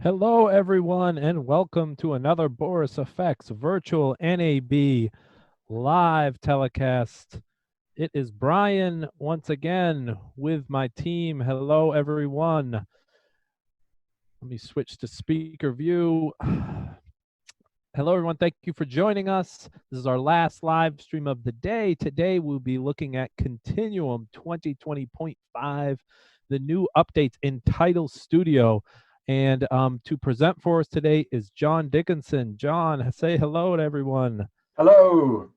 Hello, everyone, and welcome to another Boris Effects virtual NAB live telecast. It is Brian once again with my team. Hello, everyone. Let me switch to speaker view. Hello, everyone. Thank you for joining us. This is our last live stream of the day. Today, we'll be looking at Continuum 2020.5, the new updates in Tidal Studio. And to present for us today is John Dickinson. John, say hello to everyone. Hello.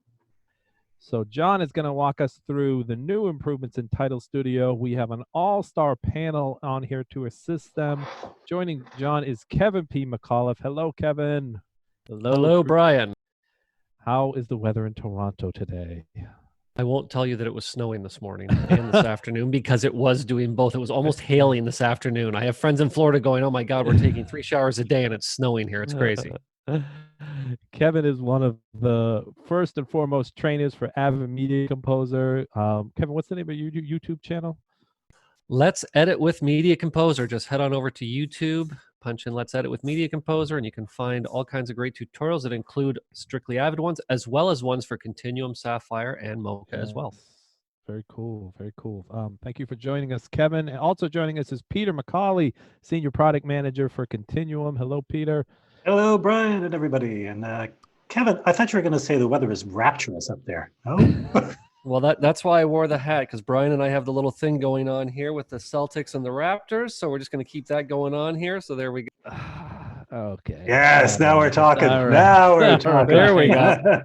So John is going to walk us through the new improvements in Tidal Studio. We have an all-star panel on here to assist them. Joining John is Kevin P. McAuliffe. Hello, Kevin. Hello, Brian. How is the weather in Toronto today? I won't tell you that it was snowing this morning and this afternoon because it was doing both. It was almost hailing this afternoon. I have friends in Florida going, oh my God, we're taking 3 showers a day and it's snowing here. It's crazy. Kevin is one of the first and foremost trainers for Avid Media Composer. Kevin, what's the name of your YouTube channel? Let's Edit with Media Composer. Just head on over to YouTube, punch in Let's Edit with Media Composer, and you can find all kinds of great tutorials that include strictly Avid ones, as well as ones for Continuum, Sapphire, and Mocha as well. Very cool. Very cool. Thank you for joining us, Kevin. And also joining us is Peter McCauley, Senior Product Manager for Continuum. Hello, Peter. Hello, Brian and everybody. And Kevin, I thought you were going to say the weather is rapturous up there. Oh, Well, that's why I wore the hat, because Brian and I have the little thing going on here with the Celtics and the Raptors. So we're just going to keep that going on here. So there we go. Okay. yes, now we're talking. All right. Now we're talking. There we go.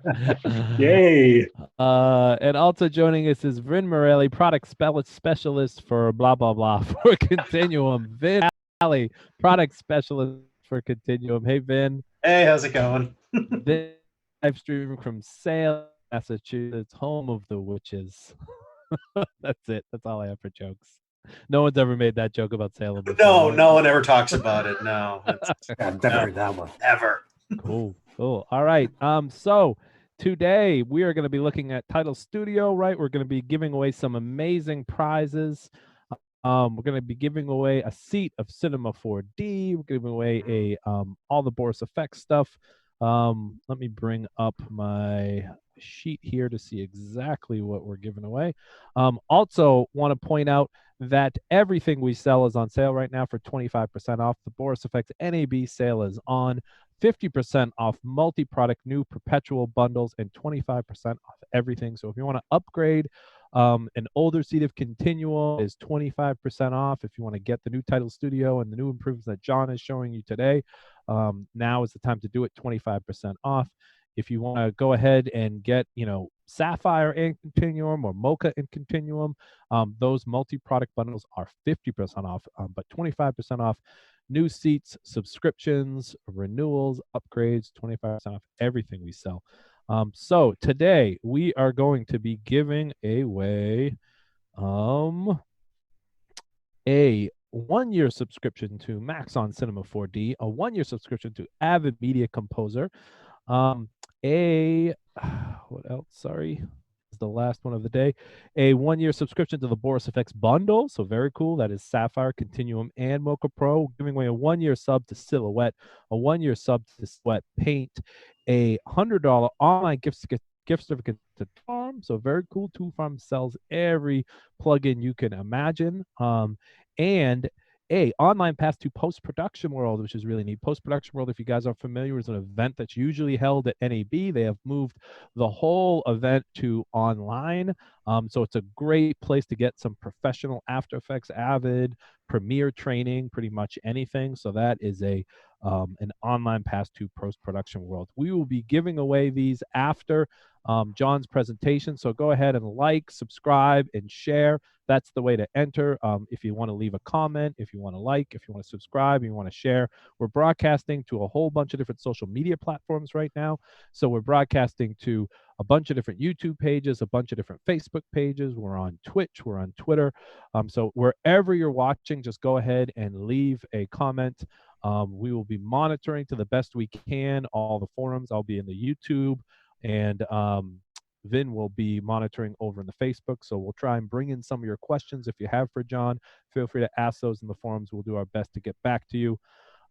Yay. And also joining us is Vin Morelli, product specialist for blah, blah, blah for Continuum. Vin Morelli, product specialist for Continuum. Hey, Vin. Hey, how's it going? Vin, live streaming from Salem, Massachusetts, home of the witches. That's it. That's all I have for jokes. No one's ever made that joke about Salem before. No, right? no one ever talks about it. No, I've never heard that one. ever. Cool. All right. So today we are going to be looking at Tidal Studio, right? We're going to be giving away some amazing prizes. We're going to be giving away a seat of Cinema 4D. We're giving away a all the Boris Effects stuff. Let me bring up my sheet here to see exactly what we're giving away. Also want to point out that everything we sell is on sale right now for 25% off. The Boris Effects NAB sale is on. 50% off multi-product new perpetual bundles and 25% off everything. So if you want to upgrade an older seat of Continuum is 25% off. If you want to get the new Tidal Studio and the new improvements that John is showing you today, now is the time to do it, 25% off. If you want to go ahead and get, Sapphire and Continuum or Mocha and Continuum, those multi-product bundles are 50% off, but 25% off. New seats, subscriptions, renewals, upgrades, 25% off everything we sell. So today we are going to be giving away a 1-year subscription to Max on Cinema 4D, a 1-year subscription to Avid Media Composer, what else? Sorry. The last one of the day, a 1-year subscription to the Boris Effects bundle. So very cool. That is Sapphire, Continuum, and Mocha Pro. Giving away a 1-year sub to Silhouette, a 1-year sub to Sweat Paint, a $100 online gift certificate to Farm. So very cool. Two Farm sells every plugin you can imagine. And a online pass to Post-Production World, which is really neat. Post-Production World, if you guys are familiar, is an event that's usually held at NAB. They have moved the whole event to online. So it's a great place to get some professional After Effects, Avid, Premiere training, pretty much anything. So that is an online pass to Post-Production World. We will be giving away these after John's presentation. So go ahead and like, subscribe, and share. That's the way to enter. If you want to leave a comment, if you want to like, if you want to subscribe, you want to share. We're broadcasting to a whole bunch of different social media platforms right now. So we're broadcasting to a bunch of different YouTube pages, a bunch of different Facebook pages. We're on Twitch, we're on Twitter. So wherever you're watching, just go ahead and leave a comment. We will be monitoring to the best we can all the forums. I'll be in the YouTube, and Vin will be monitoring over in the Facebook. So we'll try and bring in some of your questions if you have for John. Feel free to ask those in the forums. We'll do our best to get back to you.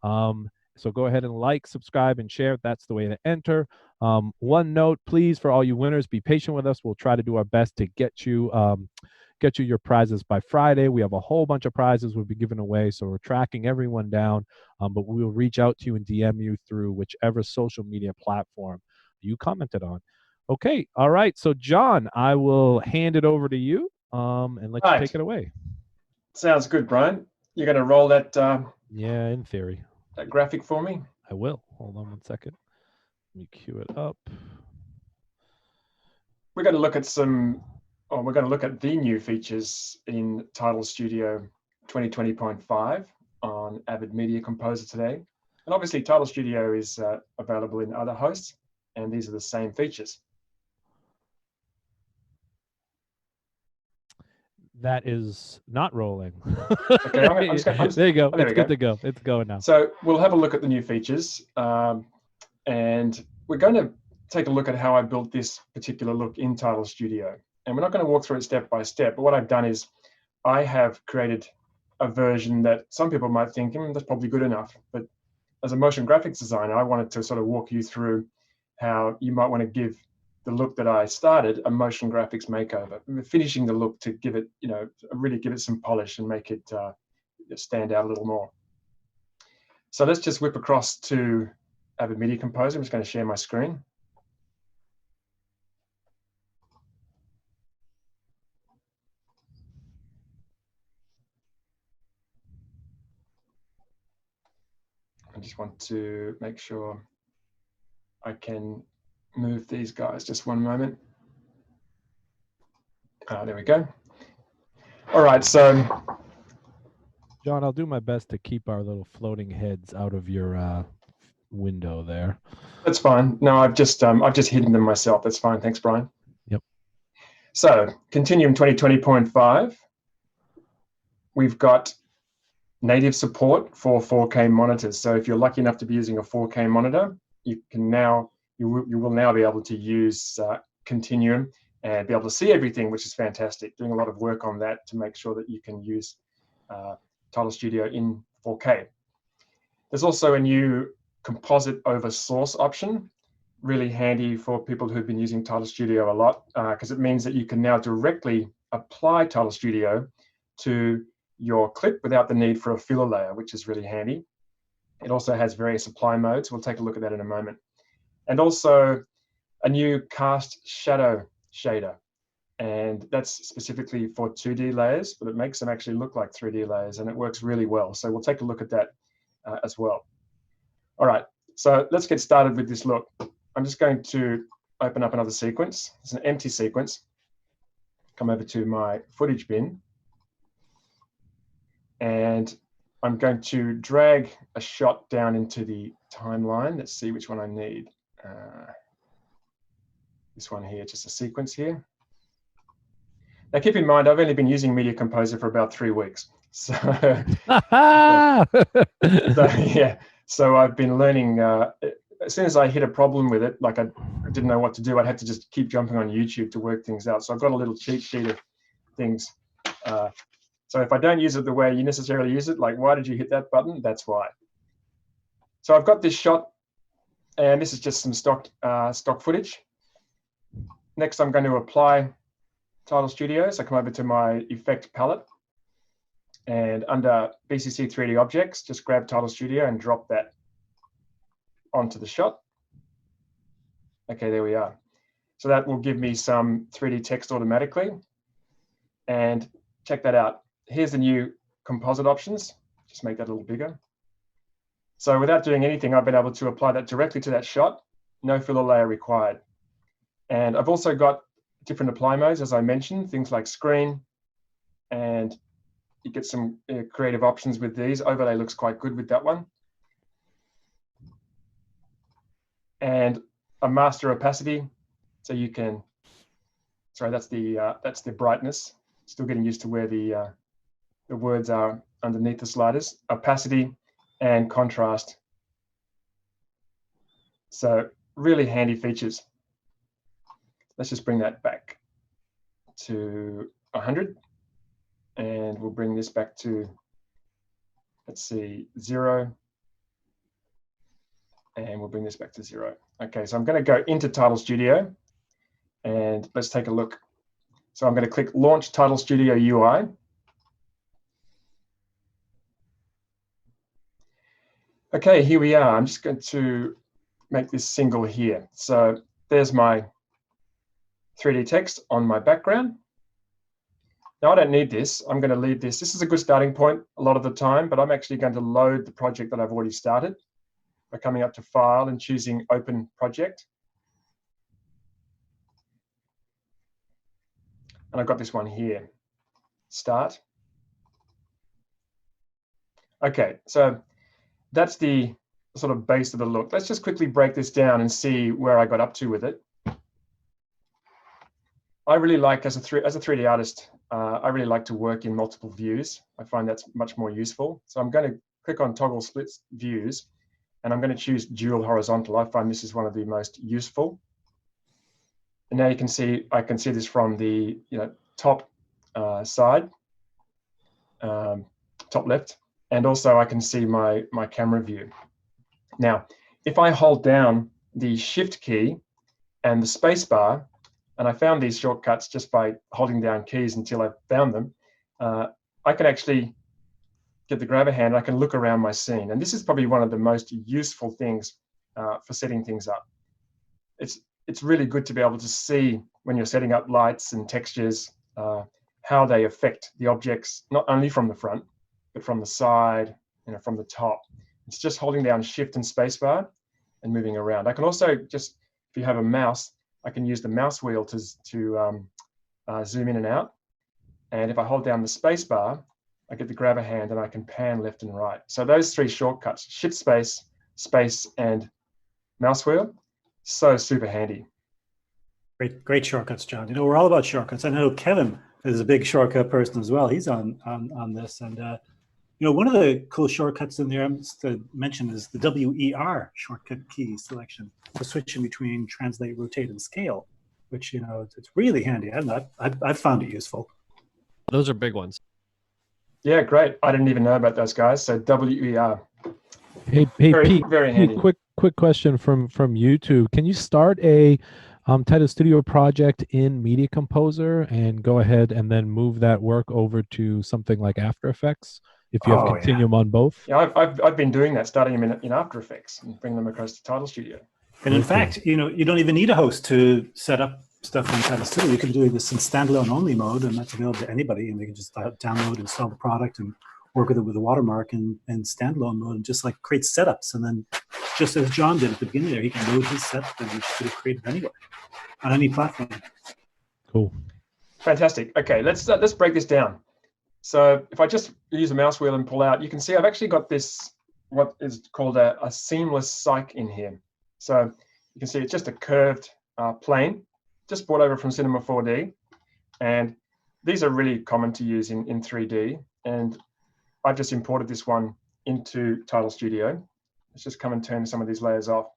So go ahead and like, subscribe, and share. That's the way to enter. One note, please, for all you winners, be patient with us. We'll try to do our best to get you your prizes by Friday. We have a whole bunch of prizes we'll be giving away, so we're tracking everyone down. But we'll reach out to you and DM you through whichever social media platform you commented on. Okay, all right. So John, I will hand it over to you and let you take it away. Sounds good, Brian. You're going to roll that Yeah, in theory. that graphic for me? I will. Hold on one second. Let me cue it up. We're going to look at we're going to look at the new features in Tidal Studio 2020.5 on Avid Media Composer today. And obviously Tidal Studio is available in other hosts, and these are the same features. That is not rolling. Okay, I'm just gonna, there you go. There It's good to go. It's going now. So we'll have a look at the new features, and we're going to take a look at how I built this particular look in Tidal Studio. And we're not going to walk through it step by step, but what I've done is I have created a version that some people might think, that's probably good enough. But as a motion graphics designer, I wanted to sort of walk you through how you might want to give the look that I started a motion graphics makeover, finishing the look to give it, really give it some polish and make it stand out a little more. So let's just whip across to Avid Media Composer. I'm just going to share my screen. I just want to make sure I can move these guys. Just one moment. There we go. All right, so John, I'll do my best to keep our little floating heads out of your window there. That's fine. No, I've just hidden them myself. That's fine. Thanks, Brian. Yep. So Continuum 2020.5. We've got native support for 4K monitors. So if you're lucky enough to be using a 4K monitor, you will now be able to use Continuum and be able to see everything, which is fantastic. Doing a lot of work on that to make sure that you can use Tidal Studio in 4K. There's also a new composite over source option, really handy for people who've been using Tidal Studio a lot, because it means that you can now directly apply Tidal Studio to your clip without the need for a filler layer, which is really handy. It also has various apply modes. We'll take a look at that in a moment. And also a new cast shadow shader. And that's specifically for 2D layers, but it makes them actually look like 3D layers, and it works really well. So we'll take a look at that as well. All right, so let's get started with this look. I'm just going to open up another sequence. It's an empty sequence. Come over to my footage bin. And I'm going to drag a shot down into the timeline. Let's see which one I need. This one here, just a sequence here. Now keep in mind, I've only been using Media Composer for about 3 weeks. So, so I've been learning, as soon as I hit a problem with it, like I didn't know what to do, I'd have to just keep jumping on YouTube to work things out. So I've got a little cheat sheet of things. So if I don't use it the way you necessarily use it, like why did you hit that button? That's why. So I've got this shot, and this is just some stock footage. Next, I'm going to apply Tidal Studio. So I come over to my effect palette, and under BCC 3D objects, just grab Tidal Studio and drop that onto the shot. Okay, there we are. So that will give me some 3D text automatically. And check that out. Here's the new composite options. Just make that a little bigger. So without doing anything, I've been able to apply that directly to that shot. No filler layer required. And I've also got different apply modes, as I mentioned, things like screen, and you get some creative options with these. Overlay looks quite good with that one. And a master opacity, so you can, sorry, that's the brightness. Still getting used to where the words are underneath the sliders. Opacity and contrast. So really handy features. Let's just bring that back to 100. And we'll bring this back to, let's see, 0. And we'll bring this back to 0. Okay, so I'm going to go into Tidal Studio, and let's take a look. So I'm going to click Launch Tidal Studio UI. Okay, here we are. I'm just going to make this single here. So there's my 3D text on my background. Now I don't need this. I'm going to leave this. This is a good starting point a lot of the time, but I'm actually going to load the project that I've already started by coming up to File and choosing Open Project. And I've got this one here, Start. Okay, so that's the sort of base of the look. Let's just quickly break this down and see where I got up to with it. I really like, as a 3D artist, I really like to work in multiple views. I find that's much more useful. So I'm going to click on Toggle Split Views, and I'm going to choose Dual Horizontal. I find this is one of the most useful. And now you can see, I can see this from the top side, top left, and also I can see my camera view. Now, if I hold down the Shift key and the space bar, and I found these shortcuts just by holding down keys until I found them, I can actually get the grab a hand. I can look around my scene. And this is probably one of the most useful things for setting things up. It's really good to be able to see when you're setting up lights and textures, how they affect the objects, not only from the front, but from the side, from the top. It's just holding down Shift and spacebar and moving around. I can also just, if you have a mouse, I can use the mouse wheel to zoom in and out. And if I hold down the spacebar, I get the grab a hand and I can pan left and right. So those 3 shortcuts, Shift space, space, and mouse wheel, so super handy. Great shortcuts, John. We're all about shortcuts. I know Kevin is a big shortcut person as well. He's on this, and one of the cool shortcuts in there, I'm just to mention, is the WER shortcut key selection for switching between translate, rotate, and scale, which it's really handy. I've found it useful. Those are big ones. Yeah, great. I didn't even know about those guys. So WER. Hey, Pete. Very handy. Quick question from YouTube. Can you start a Tidal Studio project in Media Composer and go ahead and then move that work over to something like After Effects if you have Continuum on both? Yeah, I've been doing that, starting them in After Effects and bring them across to Tidal Studio. And in fact, you don't even need a host to set up stuff in Tidal Studio. You can do this in standalone only mode, and that's available to anybody, and they can just download, install the product, and work with it with a watermark and standalone mode, and just like create setups. And then, just as John did at the beginning there, he can load his setup and you should have created anywhere on any platform. Cool. Fantastic. Okay, let's break this down. So if I just use the mouse wheel and pull out, you can see I've actually got this, what is called a seamless cyc in here. So you can see it's just a curved plane, just brought over from Cinema 4D. And these are really common to use in 3D. And I've just imported this one into Tidal Studio. Let's just come and turn some of these layers off.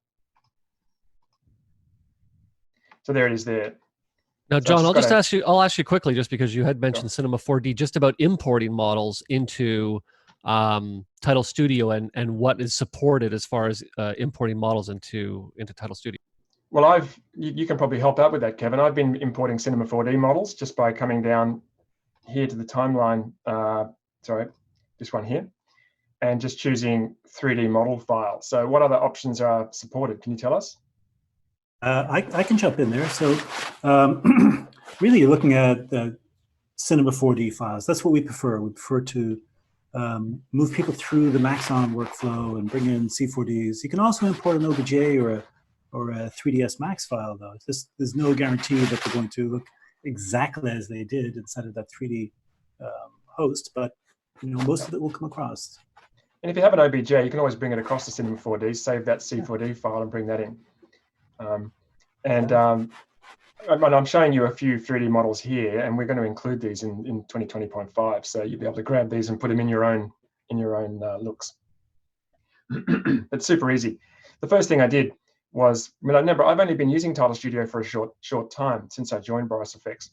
So there it is there. Now, So John, I'll ask you quickly, just because you had mentioned Cinema 4D, just about importing models into Tidal Studio and what is supported as far as importing models into Tidal Studio. Well, you can probably help out with that, Kevin. I've been importing Cinema 4D models just by coming down here to the timeline, sorry, this one here, and just choosing 3D model file. So what other options are supported? Can you tell us? I can jump in there. So really, you're looking at Cinema 4D files. That's what we prefer. We prefer to move people through the Maxon workflow and bring in C4Ds. You can also import an OBJ or a 3ds Max file, though. There's no guarantee that they're going to look exactly as they did inside of that 3D host, but most of it will come across. And if you have an OBJ, you can always bring it across to Cinema 4D, save that C4D file and bring that in. I'm showing you a few 3D models here, and we're going to include these in 2020.5, so you'll be able to grab these and put them in your own looks. It's super easy. The first thing I did was, I've only been using Tidal Studio for a short time since I joined Boris FX,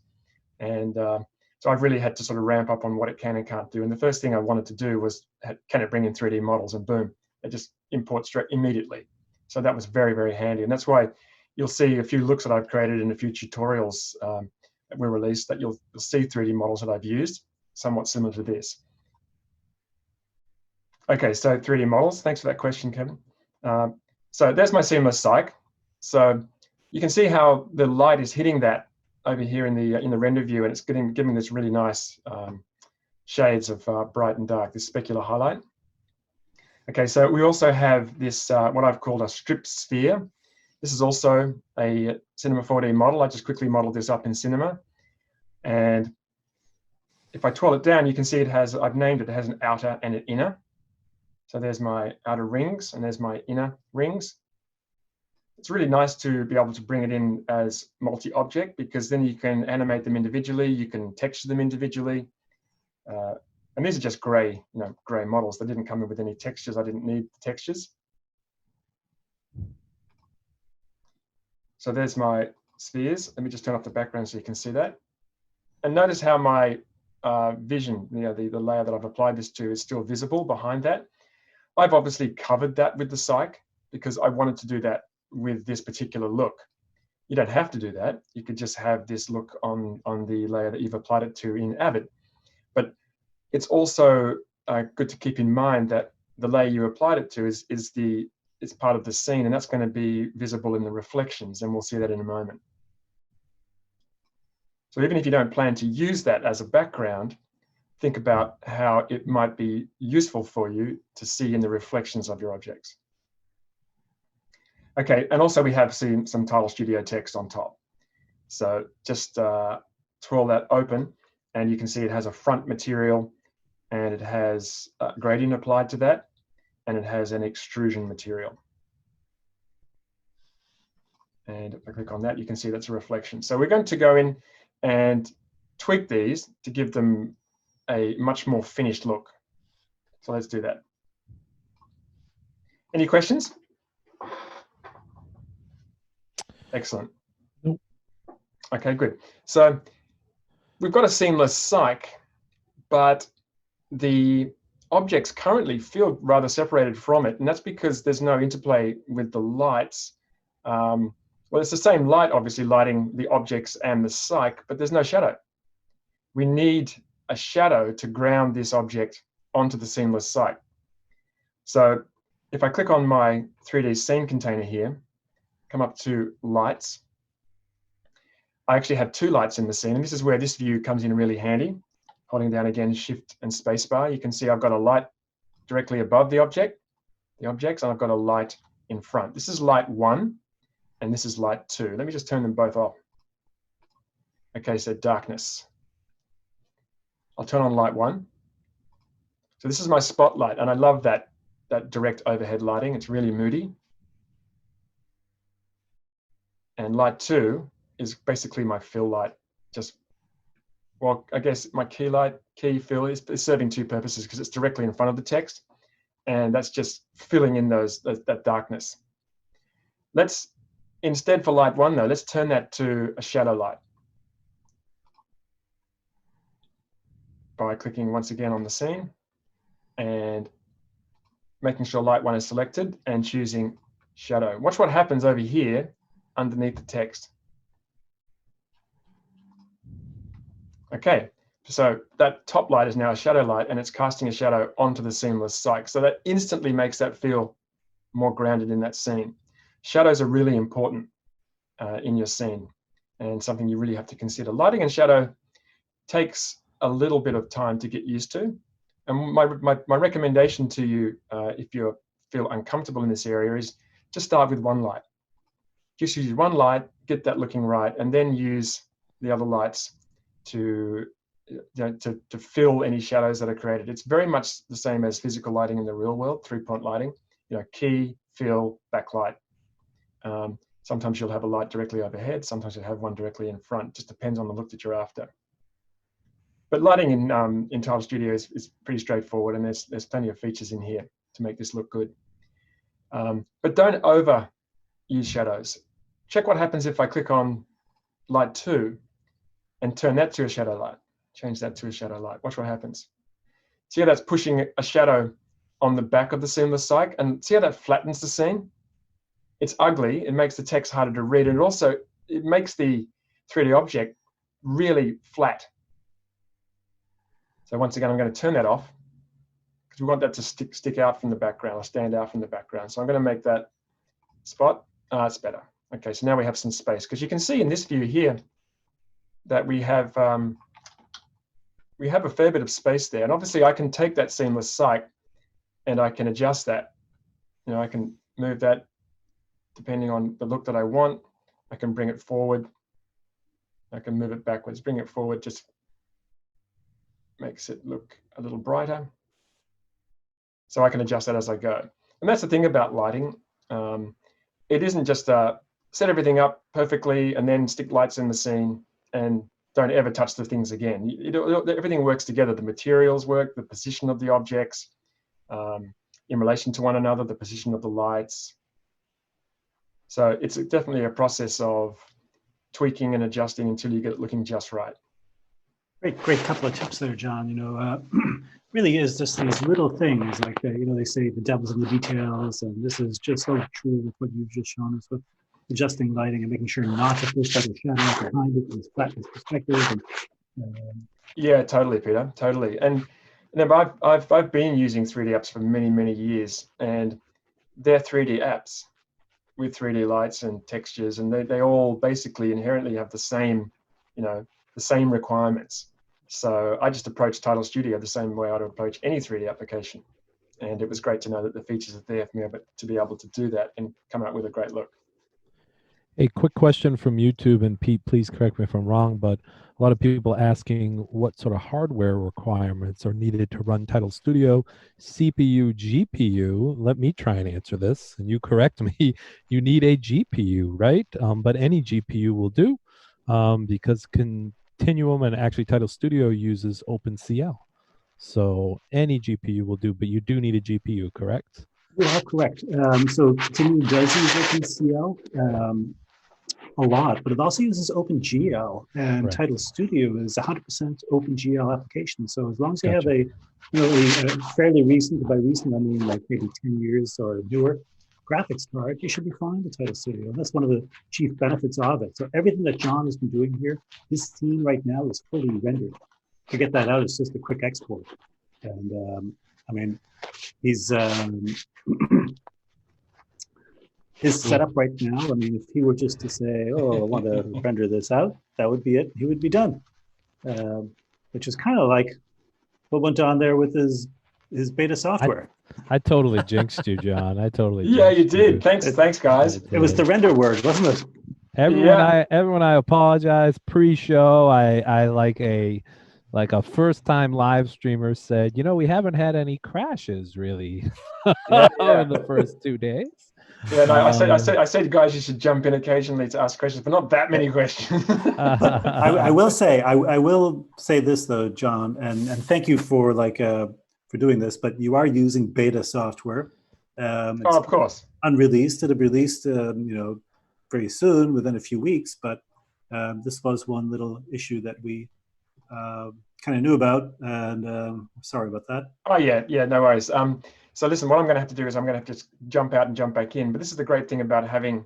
and so I've really had to sort of ramp up on what it can and can't do. And the first thing I wanted to do was, can it bring in 3D models? And boom, it just imports straight immediately. So that was very, very handy. And that's why you'll see a few looks that I've created in a few tutorials that were released, that you'll see 3D models that I've used, somewhat similar to this. Okay, so 3D models. Thanks for that question, Kevin. So there's my seamless cyc. So you can see how the light is hitting that over here in the render view, and it's giving this really nice shades of bright and dark, this specular highlight. Okay, so we also have this, what I've called a strip sphere. This is also a Cinema 4D model. I just quickly modeled this up in Cinema. And if I twirl it down, you can see it has, I've named it, it has an outer and an inner. So there's my outer rings and there's my inner rings. It's really nice to be able to bring it in as multi-object, because then you can animate them individually, you can texture them individually. And these are just gray, gray models. They didn't come in with any textures. I didn't need the textures. So there's my spheres. Let me just turn off the background so you can see that. And notice how my vision, the layer that I've applied this to, is still visible behind that. I've obviously covered that with the cyc because I wanted to do that with this particular look. You don't have to do that. You could just have this look on the layer that you've applied it to in Avid. But it's also good to keep in mind that the layer you applied it to is part of the scene, and that's going to be visible in the reflections, and we'll see that in a moment. So even if you don't plan to use that as a background, think about how it might be useful for you to see in the reflections of your objects. Okay, and also we have seen some Tidal Studio text on top. So just twirl that open, and you can see it has a front material, and it has a gradient applied to that, and it has an extrusion material. And if I click on that, you can see that's a reflection. So we're going to go in and tweak these to give them a much more finished look. So let's do that. Any questions? Excellent. Nope. Okay, good. So we've got a seamless cyc, but the objects currently feel rather separated from it, and that's because there's no interplay with the lights. Well, it's the same light, obviously, lighting the objects and the cyc, but there's no shadow. We need a shadow to ground this object onto the seamless cyc. So if I click on my 3D scene container here, come up to lights, I actually have two lights in the scene, and this is where this view comes in really handy. Holding down again Shift and Spacebar, you can see I've got a light directly above the objects, and I've got a light in front. This is light 1, and this is light 2. Let me just turn them both off. Okay, so darkness. I'll turn on light 1. So this is my spotlight, and I love that direct overhead lighting. It's really moody. And light 2 is basically my fill light. Well, I guess my key fill is serving two purposes, because it's directly in front of the text, and that's just filling in that darkness. Let's, instead for light 1 though, let's turn that to a shadow light by clicking once again on the scene and making sure light 1 is selected and choosing shadow. Watch what happens over here underneath the text. Okay, so that top light is now a shadow light, and it's casting a shadow onto the seamless cyc. So that instantly makes that feel more grounded in that scene. Shadows are really important in your scene, and something you really have to consider. Lighting and shadow takes a little bit of time to get used to. And my recommendation to you, if you feel uncomfortable in this area, is just start with one light. Just use one light, get that looking right, and then use the other lights to fill any shadows that are created. It's very much the same as physical lighting in the real world, 3-point lighting. Key, fill, backlight. Sometimes you'll have a light directly overhead. Sometimes you'll have one directly in front. Just depends on the look that you're after. But lighting in Tidal Studio is pretty straightforward, and there's plenty of features in here to make this look good. But don't over use shadows. Check what happens if I click on light 2 and turn that to a shadow light. Change that to a shadow light. Watch what happens. See how that's pushing a shadow on the back of the seamless cyc, and see how that flattens the scene? it's ugly. It makes the text harder to read, and it makes the 3D object really flat. So once again, I'm going to turn that off because we want that to stick out from the background or stand out from the background. So I'm going to make that spot. It's better. Okay, so now we have some space, because you can see in this view here that we have a fair bit of space there. And obviously I can take that seamless sight and I can adjust that. You know, I can move that depending on the look that I want. I can bring it forward. I can move it backwards. Bring it forward just makes it look a little brighter. So I can adjust that as I go. And that's the thing about lighting. It isn't just set everything up perfectly and then stick lights in the scene and don't ever touch the things again. Everything works together. The materials work, the position of the objects in relation to one another, the position of the lights. So it's definitely a process of tweaking and adjusting until you get it looking just right. Great couple of tips there, John. You know, really is just these little things like, you know, they say the devil's in the details, and this is just so true with what you've just shown us with adjusting lighting and making sure not to push out a shadow behind it, and flatness perspective. And, yeah, totally, Peter, totally. And I've been using 3D apps for many years, and they're 3D apps with 3D lights and textures, and they all basically inherently have the same, you know, the same requirements. So I just approached Tidal Studio the same way I'd approach any 3D application. And it was great to know that the features are there for me to be able to do that and come out with a great look. A quick question from YouTube, and Pete, please correct me if I'm wrong, but a lot of people asking what sort of hardware requirements are needed to run Tidal Studio, CPU, GPU. Let me try and answer this, and you correct me. You need a GPU, right? But any GPU will do, because Continuum and actually Tidal Studio uses OpenCL. So any GPU will do, but you do need a GPU, correct? you are correct. So Continuum does use OpenCL a lot, but it also uses OpenGL, and Right. Tidal Studio is 100% OpenGL application. So as long as you Gotcha. have a fairly recent, by recent I mean like maybe 10 years or newer graphics card, you should be fine with Tidal Studio. And that's one of the chief benefits of it. So everything that John has been doing here, this scene right now is fully rendered. To get that out, it's just a quick export. And I mean, he's his setup right now, I mean, if he were just to say, oh, I want to render this out, that would be it. He would be done. Which is kind of like what went on there with his beta software. I totally jinxed you, John. I totally Yeah, jinxed you did. Thanks, guys. I It was the did. render word, wasn't it? Everyone, I apologize. Pre-show, I like a first-time live streamer said, you know, we haven't had any crashes really Yeah. in the first 2 days. Yeah, no, I said, guys, you should jump in occasionally to ask questions, but not that many questions. I will say this though, John, and thank you for for doing this, but you are using beta software. It's of course. unreleased. It'll be released, very soon, within a few weeks. But this was one little issue that we kind of knew about, and sorry about that. Oh yeah, no worries. So listen, what I'm going to have to do is I'm going to have to just jump out and jump back in. But this is the great thing about having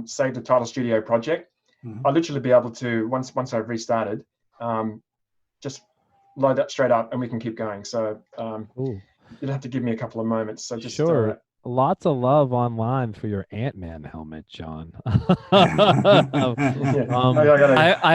saved the Tidal Studio project. Mhm. I'll literally be able to, once I've restarted, just load that straight up and we can keep going. So you'll have to give me a couple of moments. So just sure. Lots of love online for your Ant-Man helmet, John. I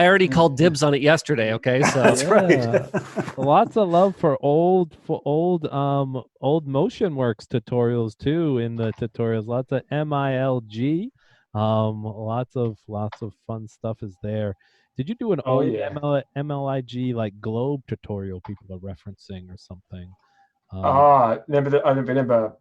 already called dibs on it yesterday. Okay, so That's right. Lots of love for old MotionWorks tutorials too. In the tutorials, lots of MILG, lots of fun stuff is there. Did you do an old MLIG like globe tutorial people are referencing or something? I remember.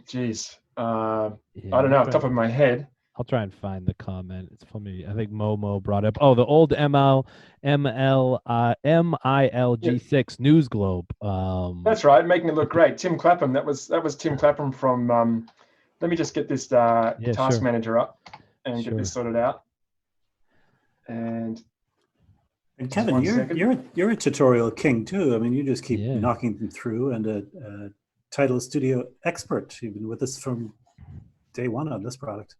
Geez, I don't know off the top of my head. I'll try and find the comment. It's funny. I think Momo brought up. Oh, the old MILG6 News Globe. That's right, making it look great. Tim Clapham. That was Tim Clapham from. Let me just get this task manager up and get this sorted out. And Kevin, you're a tutorial king too. I mean, you just keep knocking them through, and a Tidal Studio expert. You've been with us from day one on this product.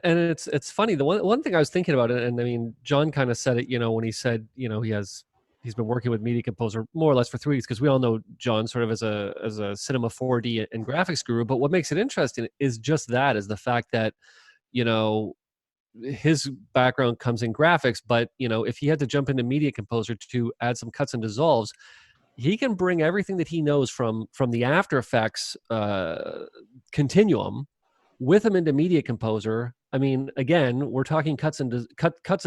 And it's funny. The one thing I was thinking about, and I mean, John kind of said it, when he said, he's been working with Media Composer more or less for 3 weeks, because we all know John sort of as a Cinema 4D and graphics guru. But what makes it interesting is just that, is the fact that, his background comes in graphics, but if he had to jump into Media Composer to add some cuts and dissolves, he can bring everything that he knows from the After Effects continuum with him into Media Composer. I mean, again, we're talking cuts and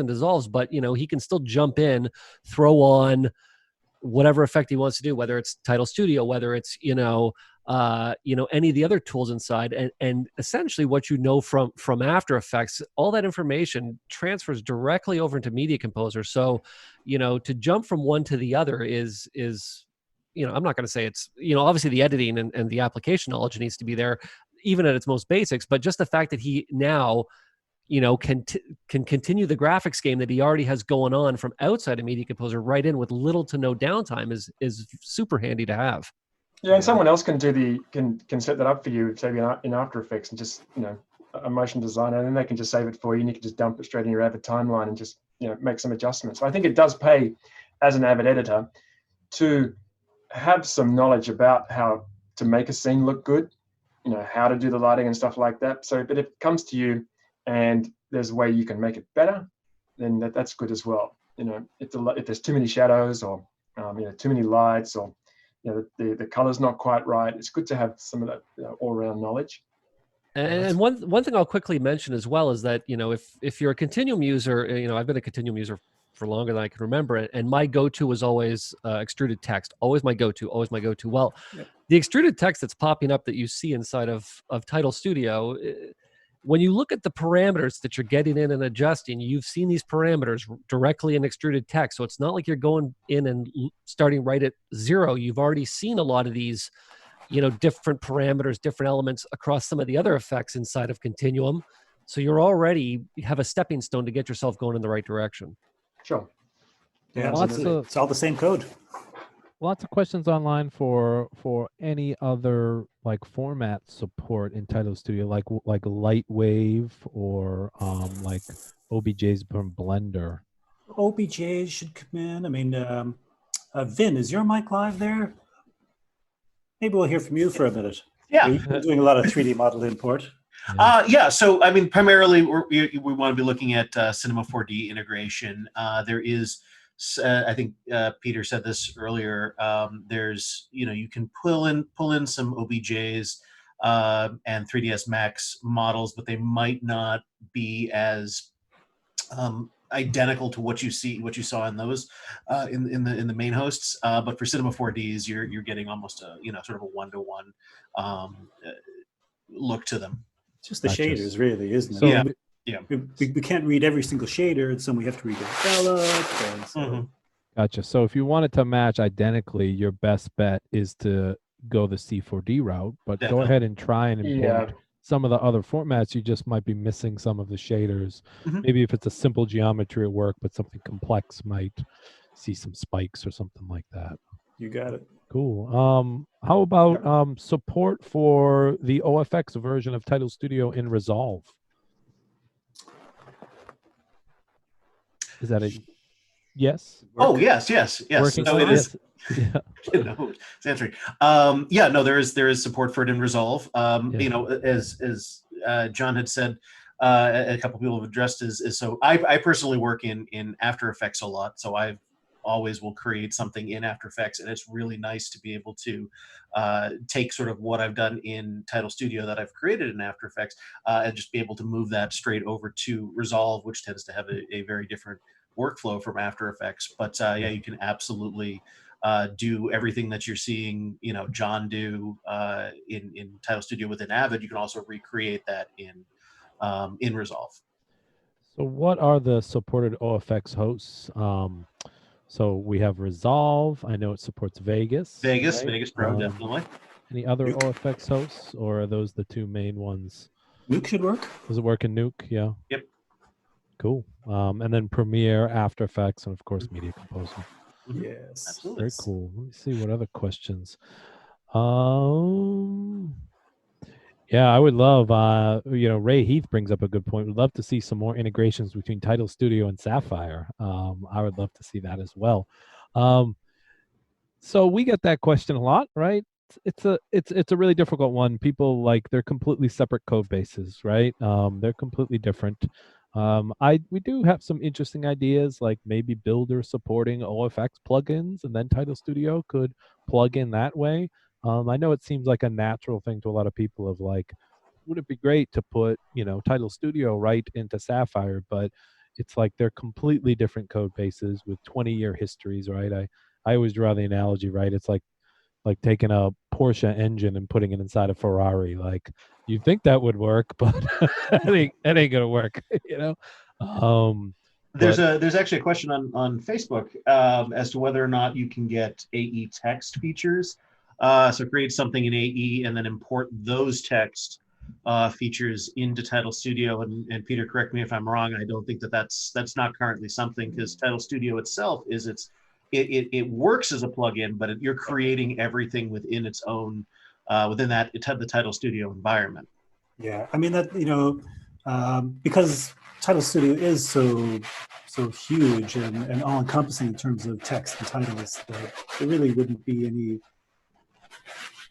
dissolves, but he can still jump in, throw on whatever effect he wants to do, whether it's Tidal Studio, whether it's any of the other tools inside, and essentially what from After Effects, all that information transfers directly over into Media Composer. So, to jump from one to the other is I'm not going to say it's obviously the editing and the application knowledge needs to be there, even at its most basics, but just the fact that he now can continue the graphics game that he already has going on from outside of Media Composer right in with little to no downtime is super handy to have. Yeah, and someone else can do can set that up for you, say in After Effects, and just a motion designer, and then they can just save it for you, and you can just dump it straight in your Avid timeline and just make some adjustments. So I think it does pay as an Avid editor to have some knowledge about how to make a scene look good, how to do the lighting and stuff like that. So, but if it comes to you and there's a way you can make it better, then that's good as well. If there's too many shadows or too many lights, or the color's not quite right, it's good to have some of that all-around knowledge. And one thing I'll quickly mention as well is that if you're a Continuum user, I've been a Continuum user for longer than I can remember, and my go-to was always extruded text. Always my go-to. Well, Yep. The extruded text that's popping up that you see inside of Tidal Studio, when you look at the parameters that you're getting in and adjusting, you've seen these parameters directly in extruded text. So it's not like you're going in and starting right at zero. You've already seen a lot of these, different parameters, different elements across some of the other effects inside of Continuum. So you have a stepping stone to get yourself going in the right direction. Sure. Yeah, Lots it's all the same code. Lots of questions online for any other like format support in Tidal Studio, like Lightwave or like OBJs from Blender. OBJs should come in. I mean, Vin, is your mic live there? Maybe we'll hear from you for a minute. Yeah. You've been doing a lot of 3D model import. Yeah. So, I mean, primarily we want to be looking at Cinema 4D integration. There is, I think Peter said this earlier. There's, you can pull in some OBJs and 3ds Max models, but they might not be as identical to what you saw in those in the main hosts. But for Cinema 4Ds, you're getting almost a sort of a one-to-one look to them. It's just the shaders, really, isn't it? So, yeah. We can't read every single shader, and so we have to redevelop. And so. Gotcha. So if you wanted to match identically, your best bet is to go the C4D route, but Definitely. go ahead and try and import some of the other formats. You just might be missing some of the shaders. Maybe if it's a simple geometry at work, but something complex might see some spikes or something like that. You got it. Cool. How about support for the OFX version of Tidal Studio in Resolve? Is that a yes? Oh, yes. Working So it is. Yeah. No, it's answering. No, there is support for it in Resolve. As John had said, a couple people have addressed is so I personally work in After Effects a lot, so I always will create something in After Effects, and it's really nice to be able to take sort of what I've done in Tidal Studio that I've created in After Effects and just be able to move that straight over to Resolve, which tends to have a very different workflow from After Effects. But you can absolutely do everything that you're seeing, John do in Tidal Studio within Avid. You can also recreate that in Resolve. So what are the supported OFX hosts? So we have Resolve. I know it supports Vegas. Vegas Pro, definitely. Any other OFX hosts, or are those the two main ones? Nuke should work. Does it work in Nuke? Yeah. Yep. Cool. And then Premiere, After Effects, and of course Media Composer. Yes. Absolutely. Very cool. Let me see what other questions. Yeah, I would love, Ray Heath brings up a good point. We'd love to see some more integrations between Tidal Studio and Sapphire. I would love to see that as well. Um, so we get that question a lot, right? It's a really difficult one. People like they're completely separate code bases, right? They're completely different. We do have some interesting ideas, like maybe Builder supporting OFX plugins, and then Title Studio could plug in that way. I know it seems like a natural thing to a lot of people of like, would it be great to put, Title Studio right into Sapphire? But it's like they're completely different code bases with 20-year histories, right? I always draw the analogy, right? It's like taking a Porsche engine and putting it inside a Ferrari. Like you think that would work, but that ain't gonna work, you know. But There's actually a question on Facebook as to whether or not you can get AE text features. So create something in AE and then import those text features into Title Studio. And Peter, correct me if I'm wrong. I don't think that's not currently something, because Title Studio itself is it works as a plugin, but you're creating everything within its own within the Title Studio environment. Yeah, I mean that because Title Studio is so huge and all encompassing in terms of text and titles, that there really wouldn't be any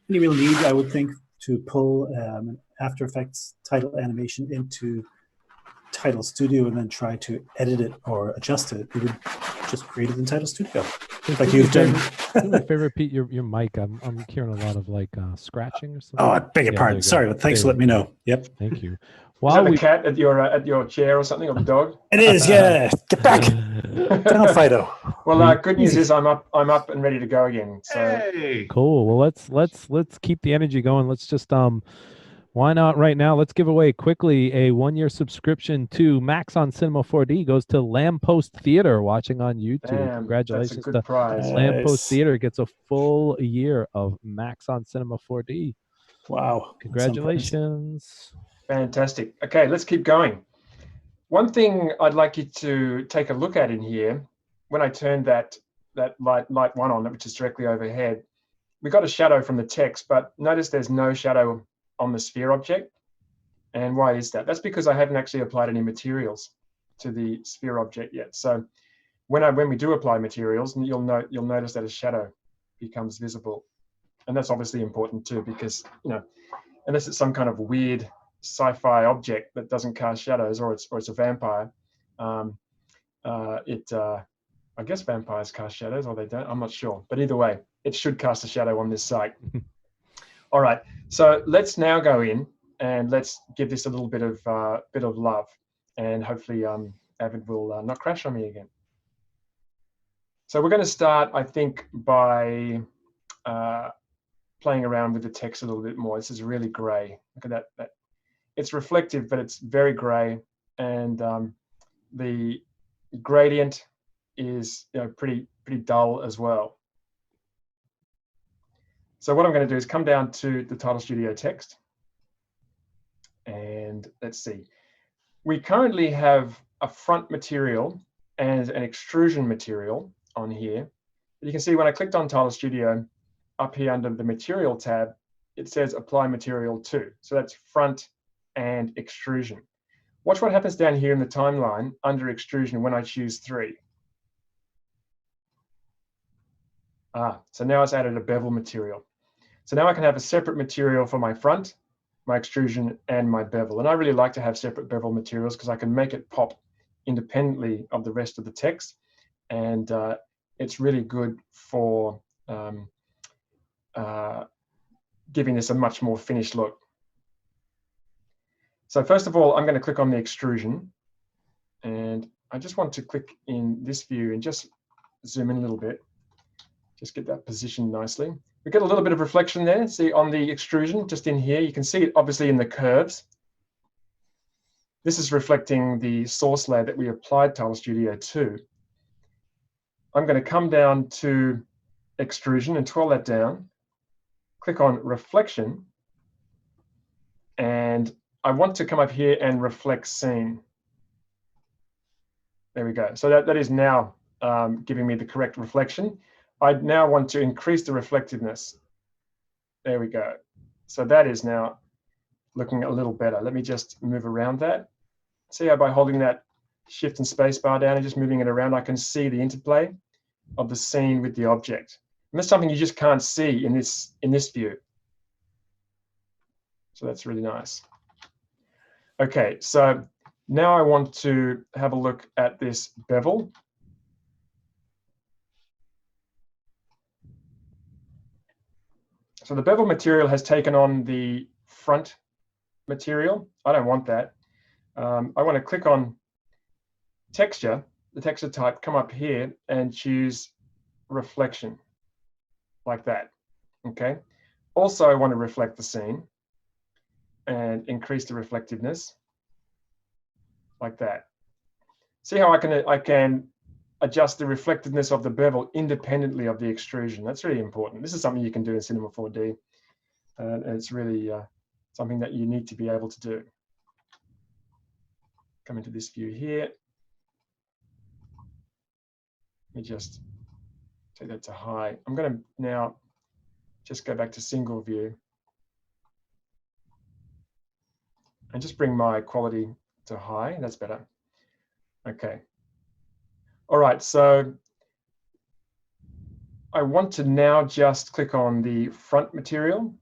real need, I would think, to pull an After Effects title animation into Title Studio and then try to edit it or adjust it. We would just create it in Title Studio, like you've done. Do me a favor, Pete. Your mic. I'm hearing a lot of like scratching or something. Oh, I beg your pardon. Sorry, but thanks for letting me know. Yep. Thank you. Is that the cat at your chair or something, or the dog? It is. Yeah. Get back down, Fido. Well, good news is I'm up and ready to go again. So Hey. Cool. Well, let's keep the energy going. Let's just why not right now? Let's give away quickly a 1-year subscription to Max on Cinema 4D. Goes to Lamppost Theater watching on YouTube. damn, Congratulations that's a good prize. Lamppost Theater gets a full year of Max on Cinema 4D. Wow. Congratulations. Fantastic. Okay, let's keep going. One thing I'd like you to take a look at in here, when I turned that light one on, which is directly overhead, we got a shadow from the text, but notice there's no shadow on the sphere object. And why is that? That's because I haven't actually applied any materials to the sphere object yet. So when we do apply materials, you'll notice that a shadow becomes visible. And that's obviously important too, because unless it's some kind of weird sci-fi object that doesn't cast shadows, or it's a vampire, I guess vampires cast shadows, or they don't. I'm not sure, but either way, it should cast a shadow on this site. All right, so let's now go in and let's give this a little bit of love, and hopefully Avid will not crash on me again. So we're going to start, I think, by playing around with the text a little bit more. This is really gray. Look at that. It's reflective, but it's very gray, and the gradient is pretty dull as well. So what I'm going to do is come down to the Title Studio text, and let's see. We currently have a front material and an extrusion material on here. You can see when I clicked on Title Studio, up here under the Material tab, it says Apply Material to. So that's front and extrusion. Watch what happens down here in the timeline under extrusion when I choose 3. So now it's added a bevel material. So now I can have a separate material for my front, my extrusion, and my bevel. And I really like to have separate bevel materials because I can make it pop independently of the rest of the text. And it's really good for giving this a much more finished look. So first of all, I'm going to click on the extrusion, and I just want to click in this view and just zoom in a little bit, just get that positioned nicely. We get a little bit of reflection there. See on the extrusion, just in here, you can see it obviously in the curves. This is reflecting the source layer that we applied Title Studio to. I'm going to come down to extrusion and twirl that down, click on reflection, and I want to come up here and reflect scene. There we go. So that is now giving me the correct reflection. I now want to increase the reflectiveness. There we go. So that is now looking a little better. Let me just move around that. See how by holding that shift and space bar down and just moving it around, I can see the interplay of the scene with the object. And that's something you just can't see in this view. So that's really nice. Okay, so now I want to have a look at this bevel. So the bevel material has taken on the front material. I don't want that. I want to click on texture, the texture type, come up here and choose reflection, like that. Okay. Also, I want to reflect the scene and increase the reflectiveness, like that. See how I can adjust the reflectiveness of the bevel independently of the extrusion. That's really important. This is something you can do in Cinema 4D. And it's really something that you need to be able to do. Come into this view here. Let me just take that to high. I'm going to now just go back to single view and just bring my quality to high. That's better. Okay. All right, so I want to now just click on the front material.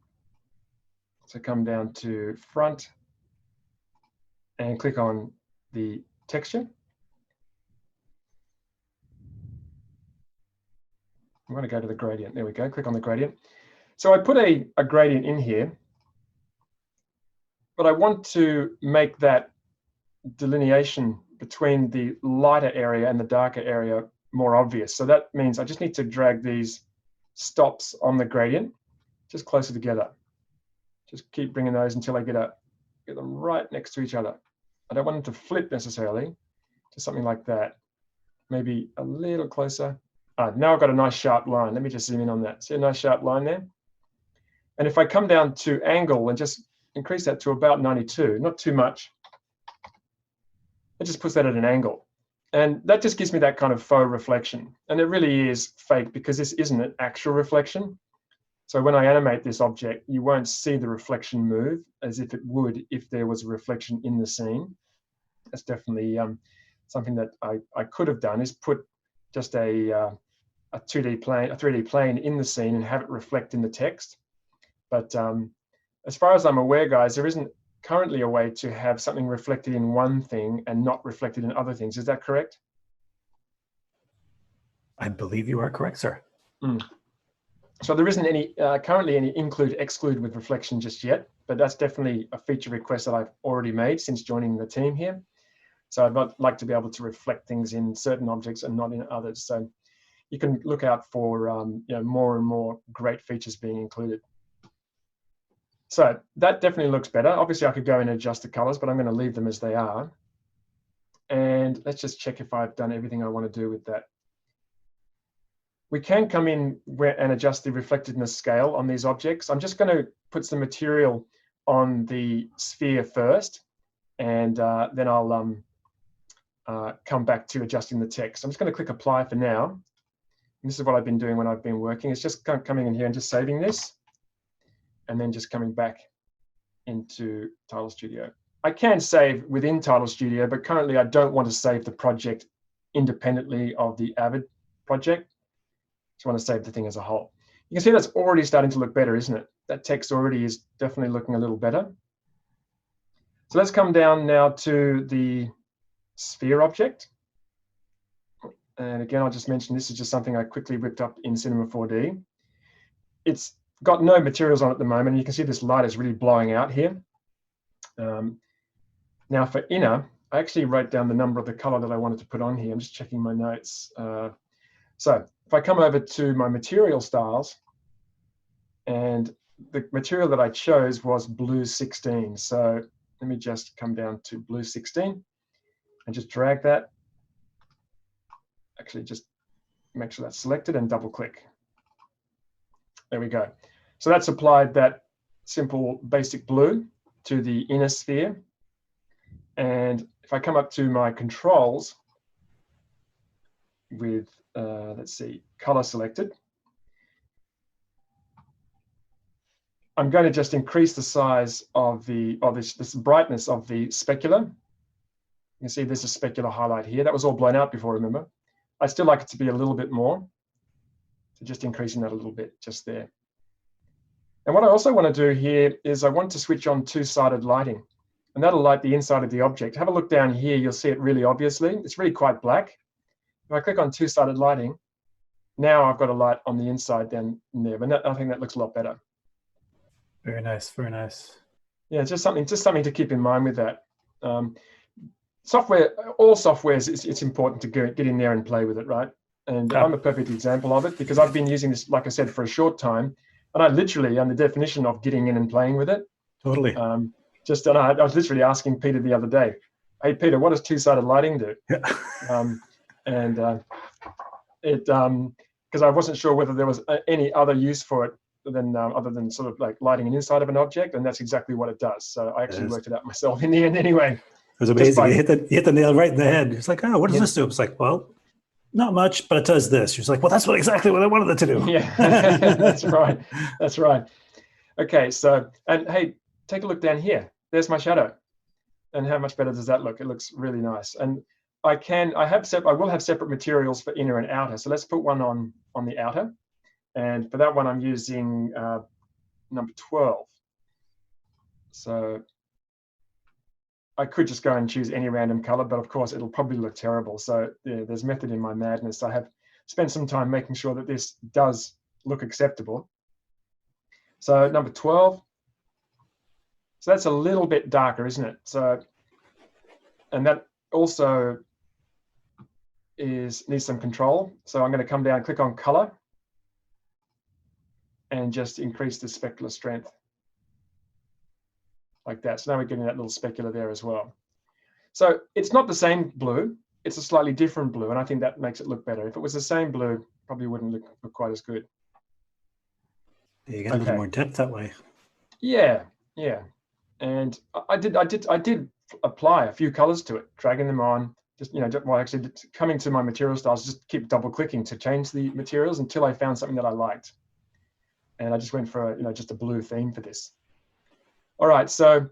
So come down to front and click on the texture. I'm going to go to the gradient. There we go. Click on the gradient. So I put a gradient in here, but I want to make that delineation between the lighter area and the darker area more obvious. So that means I just need to drag these stops on the gradient just closer together. Just keep bringing those until I get them right next to each other. I don't want them to flip necessarily, just something like that. Maybe a little closer. Now I've got a nice sharp line. Let me just zoom in on that. See a nice sharp line there? And if I come down to angle and just increase that to about 92, not too much, it just puts that at an angle. And that just gives me that kind of faux reflection. And it really is fake because this isn't an actual reflection. So when I animate this object, you won't see the reflection move as if it would if there was a reflection in the scene. That's definitely something that I could have done, is put just a 2D plane, a 3D plane in the scene and have it reflect in the text. But as far as I'm aware, guys, there isn't currently a way to have something reflected in one thing and not reflected in other things. Is that correct? I believe you are correct, sir. So there isn't any currently any include exclude with reflection just yet, but that's definitely a feature request that I've already made since joining the team here. So I'd like to be able to reflect things in certain objects and not in others. So you can look out for more and more great features being included. So that definitely looks better. Obviously, I could go in and adjust the colors, but I'm going to leave them as they are. And let's just check if I've done everything I want to do with that. We can come in and adjust the reflectiveness scale on these objects. I'm just going to put some material on the sphere first, and then I'll come back to adjusting the text. I'm just going to click apply for now. And this is what I've been doing when I've been working. It's just coming in here and just saving this, and then just coming back into Tidal Studio. I can save within Tidal Studio, but currently I don't want to save the project independently of the Avid project. Just want to save the thing as a whole. You can see that's already starting to look better, isn't it? That text already is definitely looking a little better. So let's come down now to the sphere object. And again, I'll just mention this is just something I quickly whipped up in Cinema 4D. It's got no materials on at the moment. You can see this light is really blowing out here. Now for inner, I actually wrote down the number of the color that I wanted to put on here. I'm just checking my notes. So if I come over to my material styles, and the material that I chose was blue 16. So let me just come down to blue 16 and just drag that. Actually, just make sure that's selected and double click. There we go. So that's applied that simple basic blue to the inner sphere. And if I come up to my controls with, let's see, color selected, I'm going to just increase the size of this brightness of the specular. You can see there's a specular highlight here. That was all blown out before, remember? I still like it to be a little bit more. So just increasing that a little bit just there. And what I also want to do here is I want to switch on two-sided lighting, and that'll light the inside of the object. Have a look down here. You'll see it really obviously. It's really quite black. If I click on two-sided lighting, now I've got a light on the inside down in there, but I think that looks a lot better. Very nice, very nice. Yeah, just something to keep in mind with that. Software, all softwares, it's important to get in there and play with it, right? And I'm a perfect example of it because I've been using this, like I said, for a short time, and I literally am the definition of getting in and playing with it. Totally. I was literally asking Peter the other day, "Hey Peter, what does two-sided lighting do?" Because I wasn't sure whether there was any other use for it than other than sort of like lighting an inside of an object, and that's exactly what it does. So I actually worked it out myself in the end anyway. It was amazing. You hit the nail right in the head. It's like, oh, what does this do? It's like, well, not much, but it does this. She's like, well, that's exactly what I wanted it to do. Yeah, that's right. That's right. Okay, so, and hey, take a look down here. There's my shadow. And how much better does that look? It looks really nice. And I will have separate materials for inner and outer. So let's put one on the outer. And for that one, I'm using number 12. So I could just go and choose any random color, but of course it'll probably look terrible. So yeah, there's method in my madness. I have spent some time making sure that this does look acceptable. So number 12. So that's a little bit darker, isn't it? So, and that also needs some control. So I'm going to come down, click on color, and just increase the specular strength like that. So now we're getting that little specular there as well. So it's not the same blue, it's a slightly different blue, and I think that makes it look better. If it was the same blue, probably wouldn't look quite as good. You get a little more depth that way. Yeah, yeah. And I did apply a few colors to it, dragging them on. Just, well, actually coming to my material styles, just keep double clicking to change the materials until I found something that I liked. And I just went for just a blue theme for this. All right, so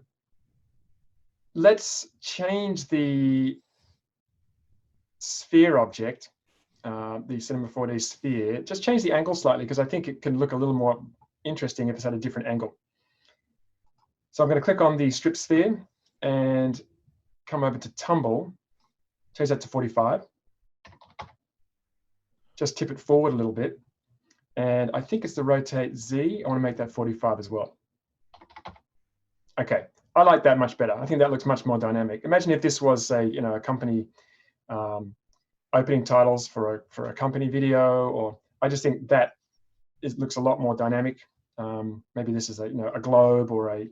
let's change the sphere object, the Cinema 4D sphere. Just change the angle slightly because I think it can look a little more interesting if it's at a different angle. So I'm going to click on the strip sphere and come over to tumble, change that to 45. Just tip it forward a little bit. And I think it's the rotate Z. I want to make that 45 as well. Okay, I like that much better. I think that looks much more dynamic. Imagine if this was a company opening titles for a company video, or I just think that it looks a lot more dynamic. Maybe this is a globe or a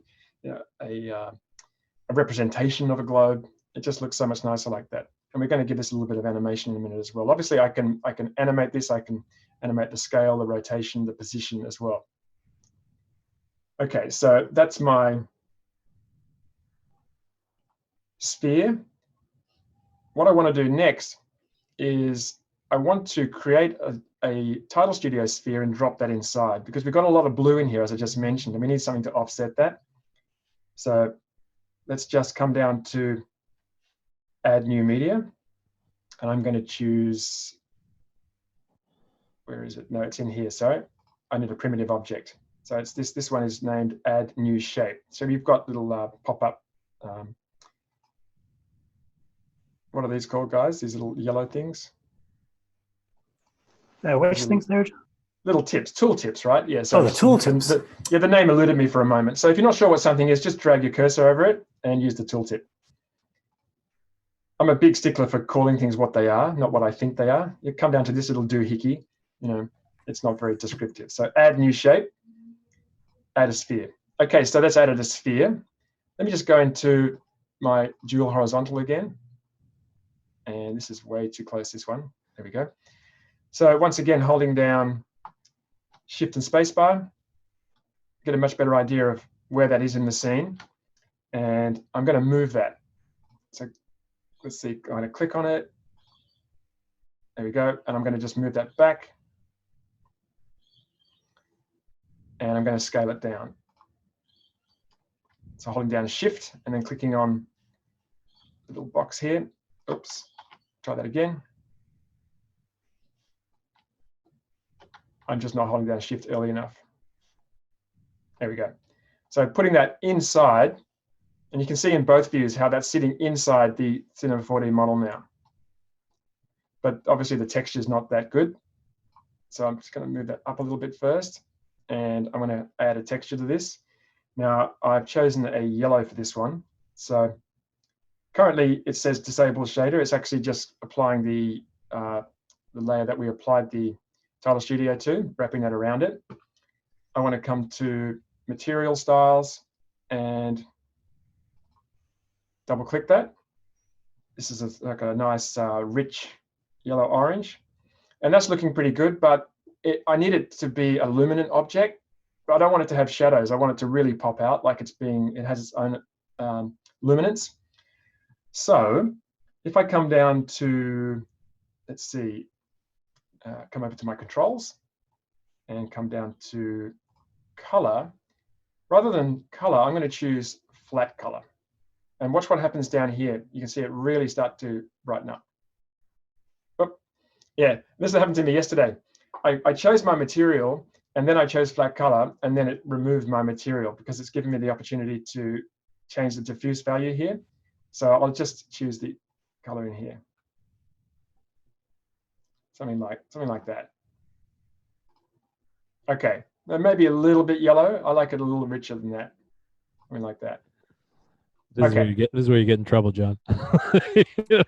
representation of a globe. It just looks so much nicer like that. And we're going to give this a little bit of animation in a minute as well. Obviously, I can animate this. I can animate the scale, the rotation, the position as well. Okay, so that's my sphere. What I want to do next is I want to create a Tidal Studio sphere and drop that inside, because we've got a lot of blue in here, as I just mentioned, and we need something to offset that. So let's just come down to add new media, and I'm going to choose, where is it? No, it's in here. Sorry, I need a primitive object. So it's this one is named add new shape. So we've got little pop-up, what are these called, guys? These little yellow things? Which things there? Little tips, tool tips, right? Yeah. So the tool tips. The name eluded me for a moment. So if you're not sure what something is, just drag your cursor over it and use the tooltip. I'm a big stickler for calling things what they are, not what I think they are. You come down to this little doohickey, it's not very descriptive. So add new shape, add a sphere. Okay, so that's added a sphere. Let me just go into my dual horizontal again. And this is way too close, this one. There we go. So once again, holding down Shift and Spacebar, get a much better idea of where that is in the scene. And I'm going to move that. So let's see, I'm going to click on it. There we go. And I'm going to just move that back. And I'm going to scale it down. So holding down Shift and then clicking on the little box here. Oops, try that again. I'm just not holding down Shift early enough. There we go. So putting that inside, and you can see in both views how that's sitting inside the Cinema 4D model now. But obviously the texture is not that good. So I'm just going to move that up a little bit first. And I'm going to add a texture to this. Now I've chosen a yellow for this one. So currently it says disable shader. It's actually just applying the layer that we applied the Tidal Studio to, wrapping that around it. I want to come to material styles and double click that. This is like a nice rich yellow orange, and that's looking pretty good, but I need it to be a luminant object, but I don't want it to have shadows. I want it to really pop out like it has its own luminance. So if I come down to, let's see, come over to my controls and come down to color. Rather than color, I'm going to choose flat color. And watch what happens down here. You can see it really start to brighten up. Oh, yeah, this happened to me yesterday. I chose my material and then I chose flat color and then it removed my material because it's giving me the opportunity to change the diffuse value here. So I'll just choose the color in here. Something like that. Okay, maybe a little bit yellow. I like it a little richer than that. Something like that. This is where you get in trouble, John. No,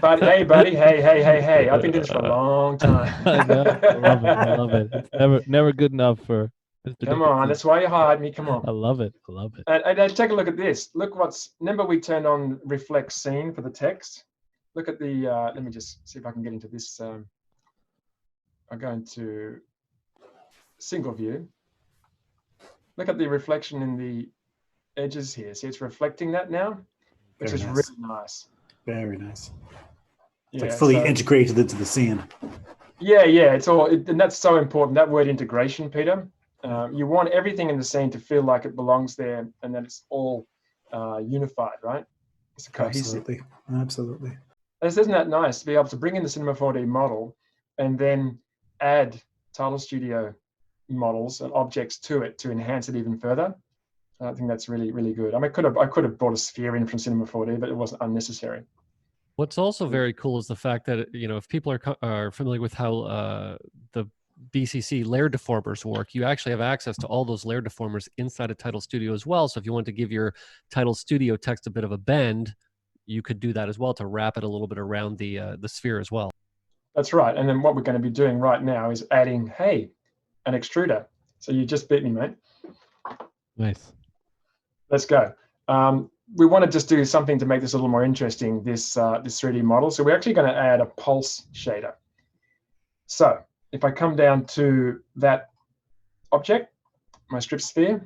buddy. Hey, buddy. Hey. I've been doing this for a long time. I know. I love it. It's never good enough for Mr. Come on, Dickinson. that's why you hired me. Come on. I love it. And take a look at this. Look remember we turned on reflect scene for the text. Look at the, let me just see if I can get into this. I'm going to single view. Look at the reflection in the edges here. See, it's reflecting that now, which is really nice. Very nice. It's Yeah, like fully integrated into the scene. Yeah, it's all, and that's so important. That word integration, Peter. You want everything in the scene to feel like it belongs there, and that it's all unified, right? It's cohesive. Absolutely. Isn't that nice to be able to bring in the Cinema 4D model and then add Tidal Studio models and objects to it to enhance it even further? I think that's really, really good. I mean, I could have brought a sphere in from Cinema 4D, but it wasn't unnecessary. What's also very cool is the fact that, if people are familiar with how the BCC layer deformers work, you actually have access to all those layer deformers inside of Tidal Studio as well. So if you want to give your Tidal Studio text a bit of a bend, you could do that as well to wrap it a little bit around the sphere as well. That's right. And then what we're going to be doing right now is adding, hey, an extruder. So you just beat me, mate. Nice. Let's go. We want to just do something to make this a little more interesting, this 3D model. So we're actually going to add a pulse shader. So if I come down to that object, my strip sphere,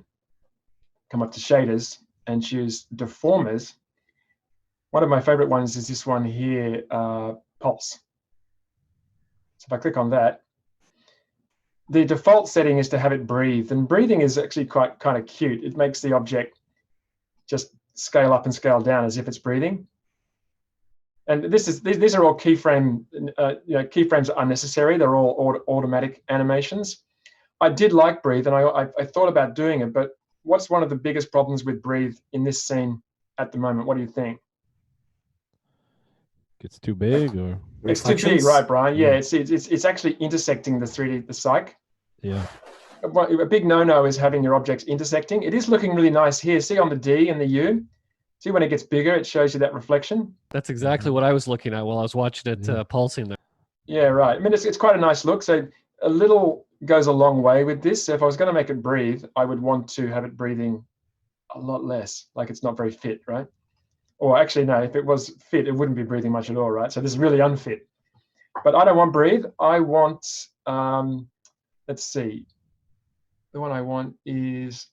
come up to shaders and choose deformers. One of my favorite ones is this one here, pulse. So if I click on that, the default setting is to have it breathe, and breathing is actually quite kind of cute. It makes the object just scale up and scale down as if it's breathing. And these are all keyframe, keyframes are unnecessary. They're all automatic animations. I did like breathe, and I thought about doing it, but what's one of the biggest problems with breathe in this scene at the moment? What do you think? It's too big, or it's too big, right, Brian? Yeah, it's actually intersecting the 3D, the cyc. Yeah. A big no-no is having your objects intersecting. It is looking really nice here. See on the D and the U? See when it gets bigger, it shows you that reflection? That's exactly what I was looking at while I was watching it pulsing there. Yeah, right. I mean, it's quite a nice look. So a little goes a long way with this. So if I was going to make it breathe, I would want to have it breathing a lot less, like it's not very fit, right? Or actually, no, if it was fit, it wouldn't be breathing much at all, right? So this is really unfit. But I don't want breathe. I want, let's see. The one I want is,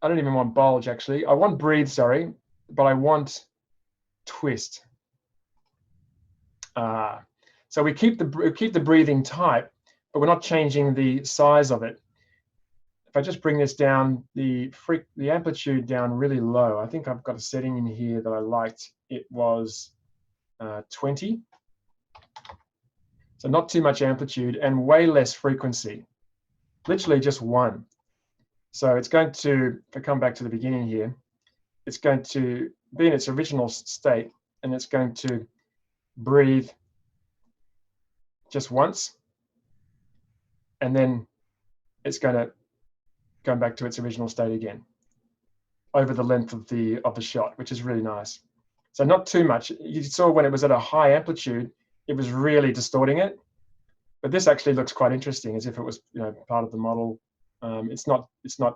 I don't even want bulge, actually. I want breathe, sorry, but I want twist. So we keep the breathing type, but we're not changing the size of it. if I just bring this down, the amplitude down really low, I think I've got a setting in here that I liked. It was 20. So not too much amplitude and way less frequency, literally just 1. So it's going to, if I come back to the beginning here, it's going to be in its original state, and it's going to breathe just once, and then it's going to go back to its original state again over the length of the shot, which is really nice. So not too much. You saw when it was at a high amplitude, it was really distorting it. But this actually looks quite interesting, as if it was, you know, part of the model. It's not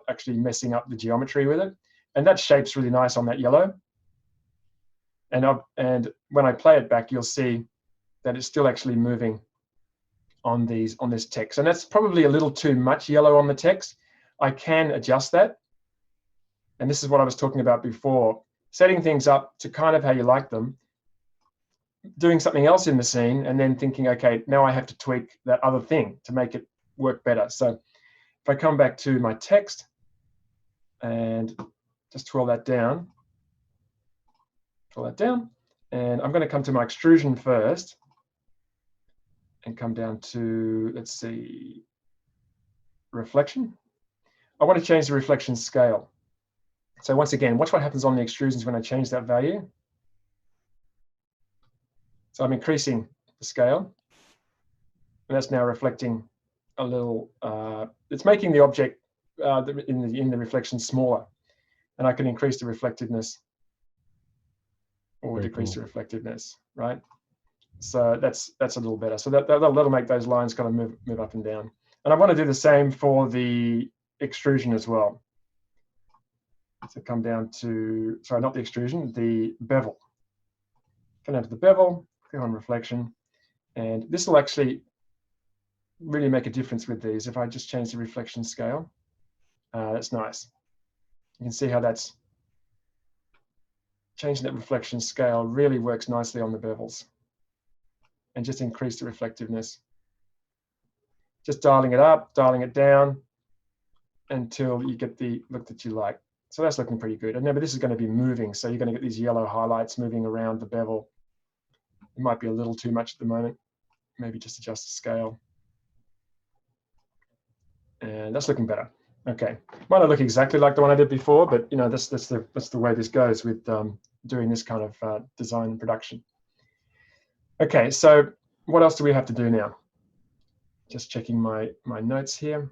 actually messing up the geometry with it, and that shape's really nice on that yellow. And when I play it back, you'll see that it's still actually moving on this text, and that's probably a little too much yellow on the text. I can adjust that, and this is what I was talking about before, setting things up to kind of how you like them, doing something else in the scene, and then thinking, okay, now I have to tweak that other thing to make it work better. So if I come back to my text and just twirl that down, and I'm going to come to my extrusion first and come down to, let's see, reflection. I want to change the reflection scale. So once again, watch what happens on the extrusions when I change that value. So I'm increasing the scale, and that's now reflecting a little, it's making the object in the reflection smaller, and I can increase the reflectiveness or Very decrease cool. the reflectiveness, right? So that's a little better. So that'll make those lines kind of move up and down. And I want to do the same for the extrusion as well. So come down to, sorry, not the extrusion, the bevel. Come down to the bevel, click on reflection, and this will actually really make a difference with these. If I just change the reflection scale, that's nice. You can see how that's changing that reflection scale really works nicely on the bevels, and just increase the reflectiveness. Just dialing it up, dialing it down until you get the look that you like. So that's looking pretty good. And remember, this is going to be moving, so you're going to get these yellow highlights moving around the bevel. It might be a little too much at the moment. Maybe just adjust the scale. And that's looking better. Okay, might not look exactly like the one I did before, but you know, that's the way this goes with doing this kind of design and production. Okay, so what else do we have to do now? Just checking my notes here.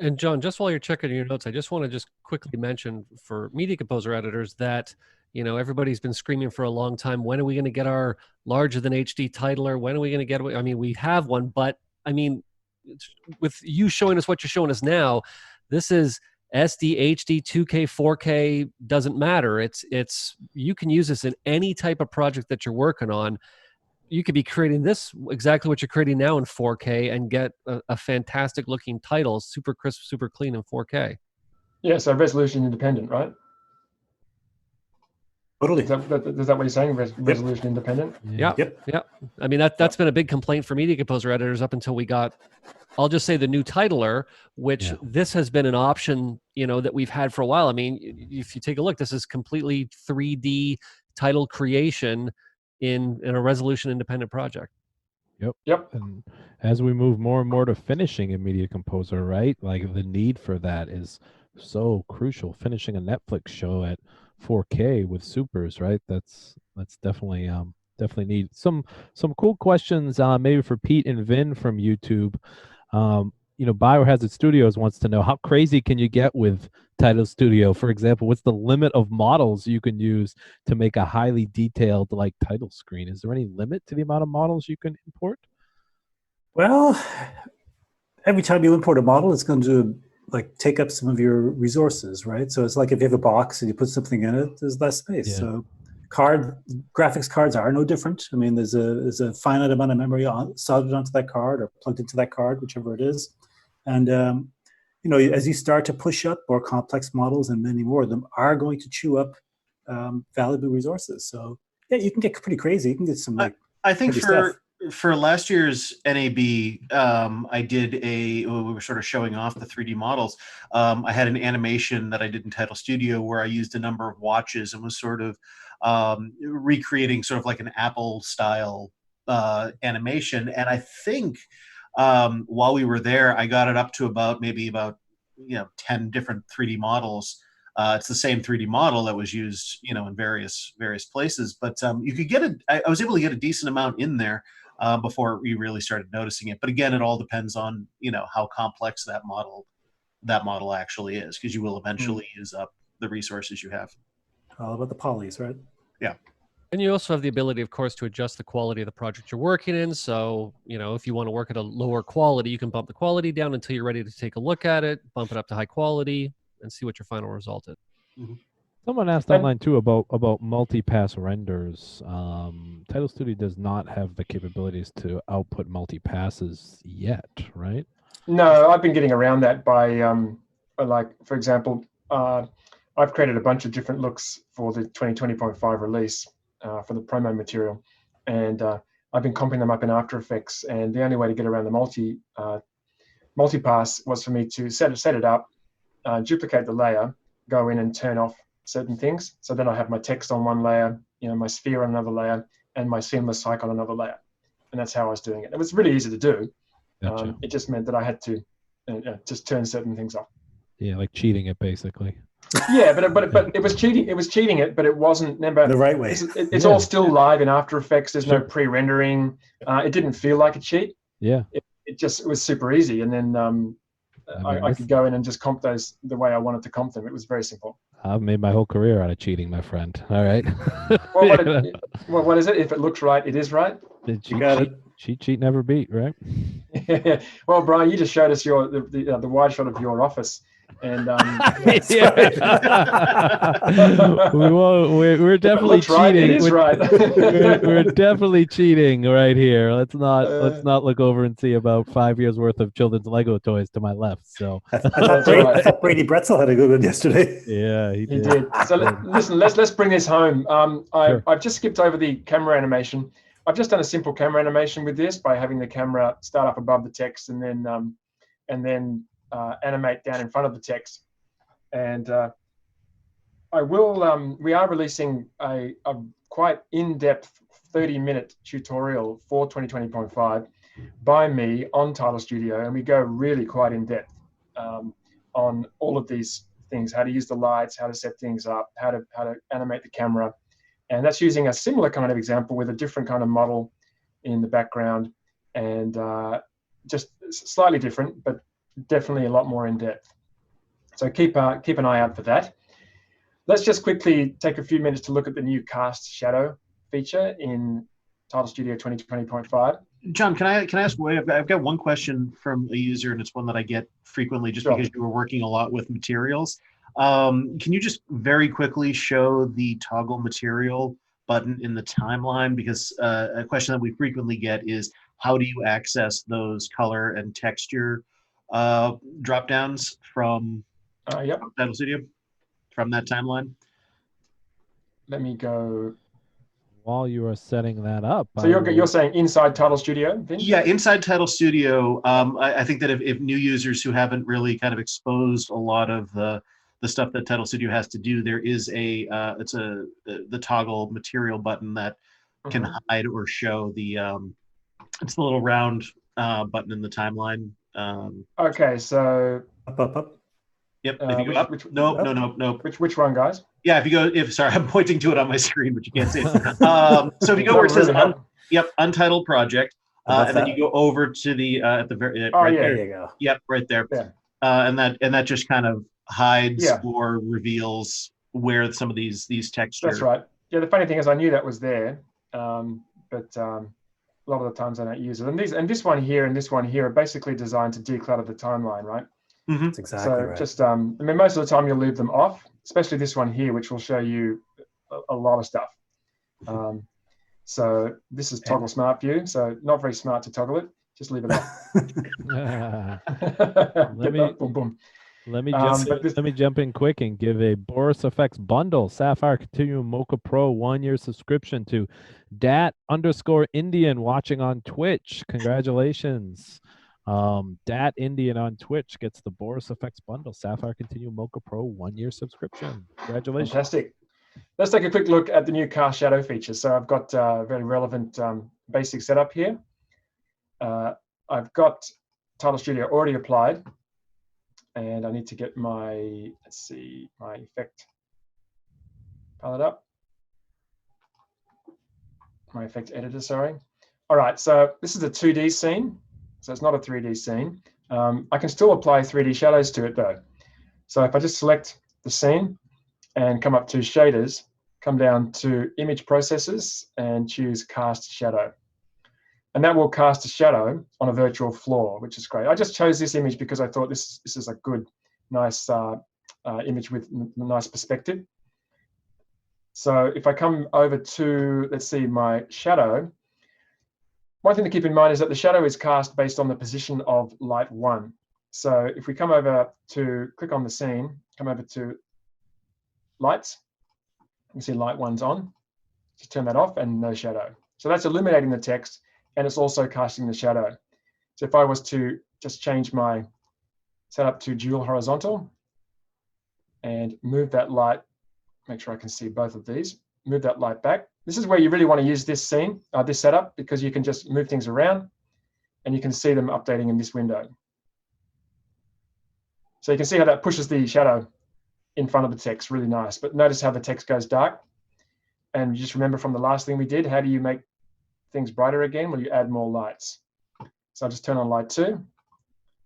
And John, just while you're checking your notes, I just want to just quickly mention for Media Composer editors that, you know, everybody's been screaming for a long time, when are we going to get our larger than HD titler? When are we going to get, I mean, we have one, but I mean, with you showing us what you're showing us now, this is SD, HD, 2K, 4K, doesn't matter. It's you can use this in any type of project that you're working on. You could be creating this, exactly what you're creating now, in 4K and get a fantastic looking title, super crisp, super clean in 4K. Yeah, so resolution independent, right? Totally. Is that what you're saying? Resolution independent? Yeah. Yep. Yeah. I mean, that's been a big complaint for Media Composer editors up until we got, I'll just say, the new titler, which this has been an option, you know, that we've had for a while. I mean, if you take a look, this is completely 3D title creation in a resolution independent project. Yep. And as we move more and more to finishing in Media Composer, right? Like the need for that is so crucial. Finishing a Netflix show at 4K with supers, right? That's definitely definitely need some cool questions maybe for Pete and Vin from YouTube. You know, Biohazard Studios wants to know, how crazy can you get with Tidal Studio? For example, what's the limit of models you can use to make a highly detailed like title screen? Is there any limit to the amount of models you can import? Well, every time you import a model, it's going to like take up some of your resources, right? So it's like if you have a box and you put something in it, there's less space. Yeah. So graphics cards are no different. I mean, there's a finite amount of memory soldered onto that card or plugged into that card, whichever it is. And you know, as you start to push up more complex models, and many more of them are going to chew up valuable resources. So yeah, you can get pretty crazy. You can get some like I think for last year's NAB, I did we were sort of showing off the 3D models. I had an animation that I did in Tidal Studio where I used a number of watches and was sort of recreating sort of like an Apple style animation. And I think while we were there, I got it up to about 10 different 3D models. It's the same 3D model that was used, in various places. But you could get I was able to get a decent amount in there before we really started noticing it. But again, it all depends on how complex that model actually is, because you will eventually use up the resources you have. All about the polys, right? Yeah. And you also have the ability, of course, to adjust the quality of the project you're working in. So, if you want to work at a lower quality, you can bump the quality down until you're ready to take a look at it, bump it up to high quality, and see what your final result is. Mm-hmm. Someone asked online too about multi-pass renders. Tidal Studio does not have the capabilities to output multi-passes yet, right? No, I've been getting around that by, for example, I've created a bunch of different looks for the 2020.5 release for the promo material, and I've been comping them up in After Effects. And the only way to get around the multi-pass was for me to set it up, duplicate the layer, go in and turn off certain things. So then I have my text on one layer, my sphere on another layer, and my seamless cyc on another layer. And that's how I was doing it. It was really easy to do. Gotcha. It just meant that I had to just turn certain things off. Yeah, like cheating it basically. Yeah, but it was cheating. It was cheating it, but it wasn't. Remember, The right way. It's all still live in After Effects. There's no pre-rendering. It didn't feel like a cheat. Yeah. It was super easy, and then I could go in and just comp those the way I wanted to comp them. It was very simple. I've made my whole career out of cheating, my friend. All right. Well, what is it? If it looks right, it is right. Cheat, never beat, right? Well, Brian, you just showed us the wide shot of your office, and we're definitely cheating. Right, it is right. We're definitely cheating right here. Let's not look over and see about 5 years worth of children's Lego toys to my left. So I thought Brady Bretzel had a good one yesterday. Yeah, he did. So listen, let's bring this home. Sure. I've just skipped over the camera animation. I've just done a simple camera animation with this by having the camera start up above the text and then animate down in front of the text. And we are releasing a quite in-depth 30-minute tutorial for 2020.5 by me on Tidal Studio, and we go really quite in depth on all of these things: how to use the lights, how to set things up, how to animate the camera. And that's using a similar kind of example with a different kind of model in the background, and just slightly different, but definitely a lot more in depth. So keep an eye out for that. Let's just quickly take a few minutes to look at the new cast shadow feature in Tidal Studio 2020.5. John, can I ask? I've got one question from a user, and it's one that I get frequently, just because you were working a lot with materials. Can you just very quickly show the toggle material button in the timeline? Because a question that we frequently get is, how do you access those color and texture drop downs from Tidal Studio, from that timeline? Let me go. While you are setting that up, so you're saying inside Tidal Studio, Vince? Yeah, inside Tidal Studio. I think that if new users who haven't really kind of exposed a lot of the stuff that Tidal Studio has to do, there is the toggle material button that can hide or show the it's the little round button in the timeline. Okay, so up. Yep. If you go up, nope. Which one, guys? Yeah, sorry, I'm pointing to it on my screen, but you can't see it. So if you go where it says Untitled Project, and then you go over to the at the very there you go. Yep, right there. Yeah. And that just kind of hides or reveals where some of these textures. That's right. Yeah, the funny thing is I knew that was there, but a lot of the times I don't use it. And this one here and this one here are basically designed to declutter the timeline, right? Mm-hmm. That's exactly right. Just most of the time you'll leave them off, especially this one here, which will show you a lot of stuff. So this is toggle smart view, so not very smart to toggle it. Just leave it off. Boom, boom. Let me jump in, But let me jump in quick and give a Boris Effects bundle Sapphire Continuum Mocha Pro 1-year subscription to Dat_Indian watching on Twitch. Congratulations. Dat Indian on Twitch gets the Boris Effects bundle Sapphire Continuum Mocha Pro 1-year subscription. Congratulations. Fantastic. Let's take a quick look at the new cast shadow feature. So I've got a very relevant basic setup here. I've got Tidal Studio already applied, and I need to get my, let's see, my effect palette up. My effect editor, sorry. All right, so this is a 2D scene, so it's not a 3D scene. I can still apply 3D shadows to it though. So if I just select the scene and come up to shaders, come down to image processes and choose cast shadow. And that will cast a shadow on a virtual floor, which is great. I just chose this image because I thought this is a good, nice image with nice perspective. So if I come over to, let's see, my shadow, one thing to keep in mind is that the shadow is cast based on the position of light 1. So if we come over to, click on the scene, come over to lights, you see light 1's on, just turn that off and no shadow. So that's illuminating the text, and it's also casting the shadow. So if I was to just change my setup to dual horizontal and move that light, make sure I can see both of these, move that light back. This is where you really want to use this scene, this setup, because you can just move things around and you can see them updating in this window. So you can see how that pushes the shadow in front of the text, really nice. But notice how the text goes dark. And you just remember from the last thing we did, how do you make things brighter again? Well, you add more lights. So I'll just turn on light 2,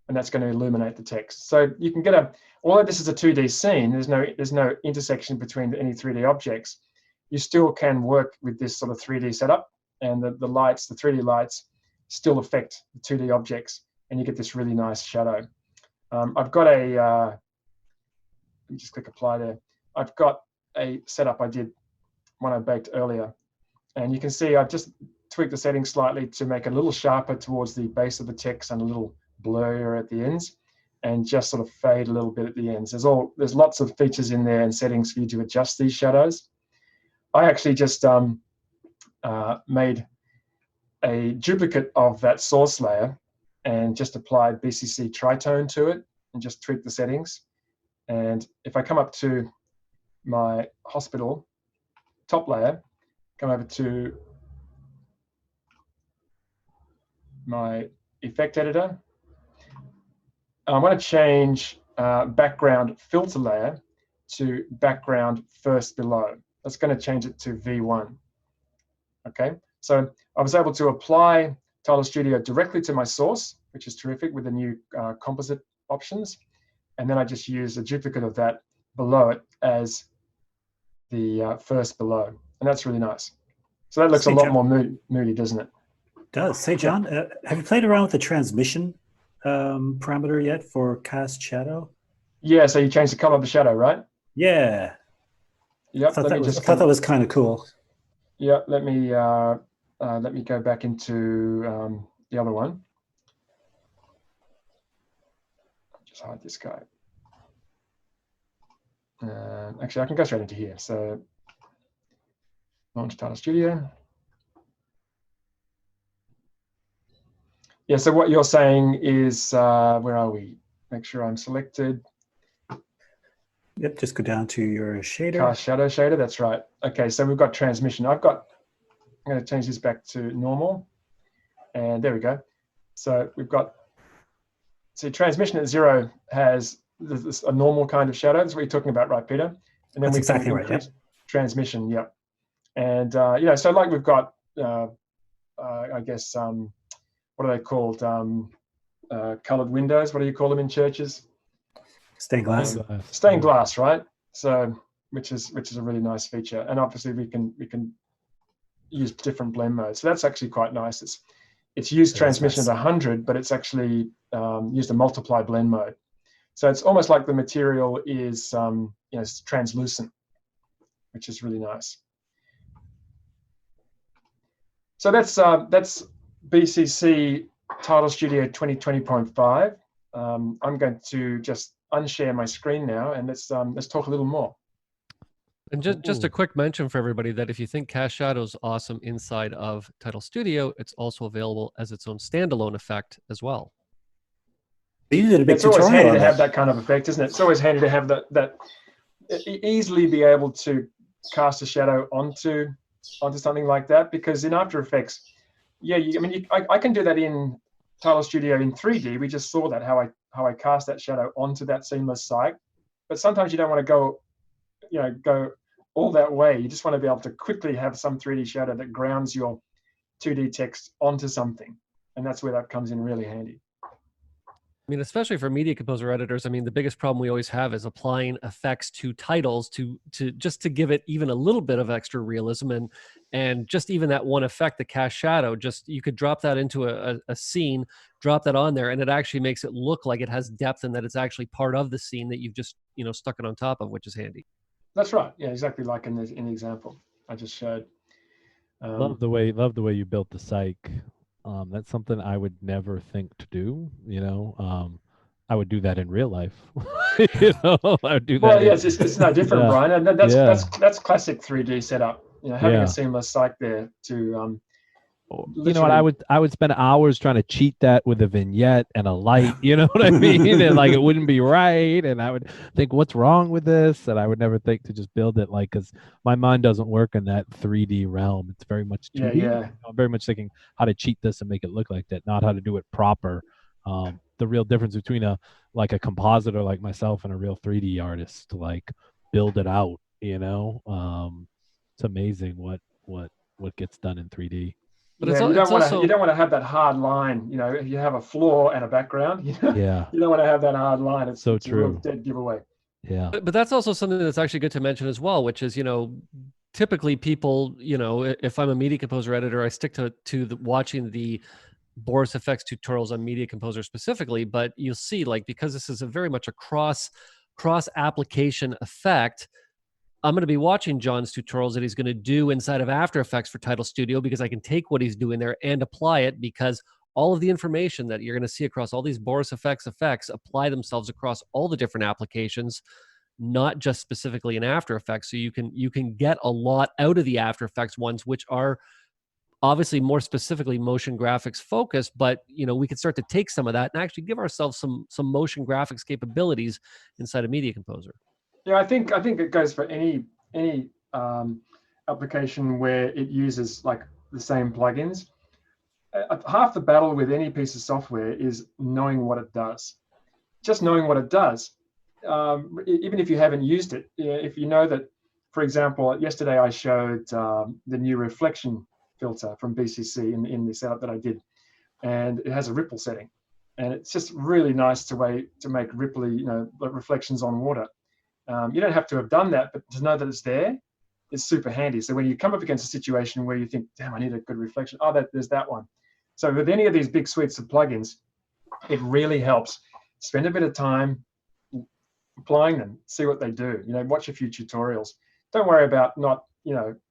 and that's going to illuminate the text. So you can get although this is a 2D scene, there's no intersection between any 3D objects. You still can work with this sort of 3D setup, and the lights, the 3D lights, still affect the 2D objects, and you get this really nice shadow. I've got a, let me just click apply there. I've got a setup I did, one I baked earlier, and you can see I've just tweaked the settings slightly to make it a little sharper towards the base of the text and a little blurrier at the ends, and just sort of fade a little bit at the ends. There's lots of features in there and settings for you to adjust these shadows. I actually just made a duplicate of that source layer and just applied BCC tritone to it and just tweaked the settings. And if I come up to my hospital top layer, come over to my effect editor, I want to change background filter layer to background first below. That's going to change it to V1. Okay, so I was able to apply Tidal Studio directly to my source, which is terrific with the new composite options. And then I just use a duplicate of that below it as the first below. And that's really nice. So that looks a lot more moody, doesn't it? It does. Say, John, have you played around with the transmission parameter yet for cast shadow? Yeah, so you change the color of the shadow, right? Yeah. Yep. I thought that was kind of cool. Yeah, let me go back into the other one. Just hide this guy. Actually, I can go straight into here. So launch Tidal Studio. Yeah, so what you're saying is, where are we? Make sure I'm selected. Yep, just go down to your shader. Cast shadow shader, that's right. Okay, so we've got transmission. I'm going to change this back to normal. And there we go. So we've got, see, transmission at 0 has a normal kind of shadow. That's what you're talking about, right, Peter? And then that's exactly right, yep. Transmission, yep. And, so like we've got, I guess, what are they called? Colored windows, what do you call them in churches? Stained glass. Stained glass, right? So, which is a really nice feature, and obviously we can use different blend modes. So that's actually quite nice. It's used transmission at 100, but it's actually used a multiply blend mode. So it's almost like the material is it's translucent, which is really nice. So that's BCC Tidal Studio 2020.5. I'm going to just unshare my screen now, and let's talk a little more. And just a Ooh. quick mention for everybody that if you think Cast Shadow is awesome inside of Tidal Studio, it's also available as its own standalone effect as well. You did a big It's always tutorial handy on to have that. that kind of effect, isn't it? It's always handy to have that easily be able to cast a shadow onto something like that, because in After Effects, yeah, I can do that in Tidal Studio in 3D. We just saw that how I cast that shadow onto that seamless site. But sometimes you don't want to go all that way. You just want to be able to quickly have some 3D shadow that grounds your 2D text onto something, and that's where that comes in really handy. I mean, especially for media composer editors, I mean, the biggest problem we always have is applying effects to titles to just to give it even a little bit of extra realism, and just even that one effect, the cast shadow, just you could drop that into a scene, drop that on there, and it actually makes it look like it has depth and that it's actually part of the scene that you've just stuck it on top of, which is handy. That's right. Yeah, exactly like in the example I just showed. Love the way you built the psych. That's something I would never think to do. I would do that in real life. I would do that. Well, yes, it's no different, Yeah. Brian. And that's classic 3D setup. Having Yeah. a seamless psych there to You know what? I would spend hours trying to cheat that with a vignette and a light. You know what I mean? And like it wouldn't be right, and I would think, "What's wrong with this?" And I would never think to just build it because my mind doesn't work in that 3D realm. It's very much 2D. Yeah. I'm very much thinking how to cheat this and make it look like that, not how to do it proper. The real difference between a compositor like myself and a real 3D artist to like build it out. It's amazing what gets done in 3D. But yeah, it's also you don't want to have that hard line. If you have a floor and a background, Yeah. you don't want to have that hard line. It's So a real true. dead giveaway. Yeah. But that's also something that's actually good to mention as well, which is, typically people, if I'm a media composer editor, I stick to watching the Boris FX tutorials on Media Composer specifically, but you'll see, like, because this is a very much a cross application effect, I'm going to be watching John's tutorials that he's going to do inside of After Effects for Tidal Studio, because I can take what he's doing there and apply it, because all of the information that you're going to see across all these Boris effects apply themselves across all the different applications, not just specifically in After Effects. So you can get a lot out of the After Effects ones, which are obviously more specifically motion graphics focused, but we can start to take some of that and actually give ourselves some motion graphics capabilities inside of Media Composer. Yeah, I think it goes for any application where it uses like the same plugins. Half the battle with any piece of software is knowing what it does. Just knowing what it does, even if you haven't used it. If you know that, for example, yesterday I showed the new reflection filter from BCC in the setup that I did, and it has a ripple setting, and it's just really nice to make ripply, reflections on water. You don't have to have done that, but to know that it's there is super handy. So when you come up against a situation where you think, damn, I need a good reflection, there's that one. So with any of these big suites of plugins, it really helps. Spend a bit of time applying them, see what they do. Watch a few tutorials. Don't worry about not,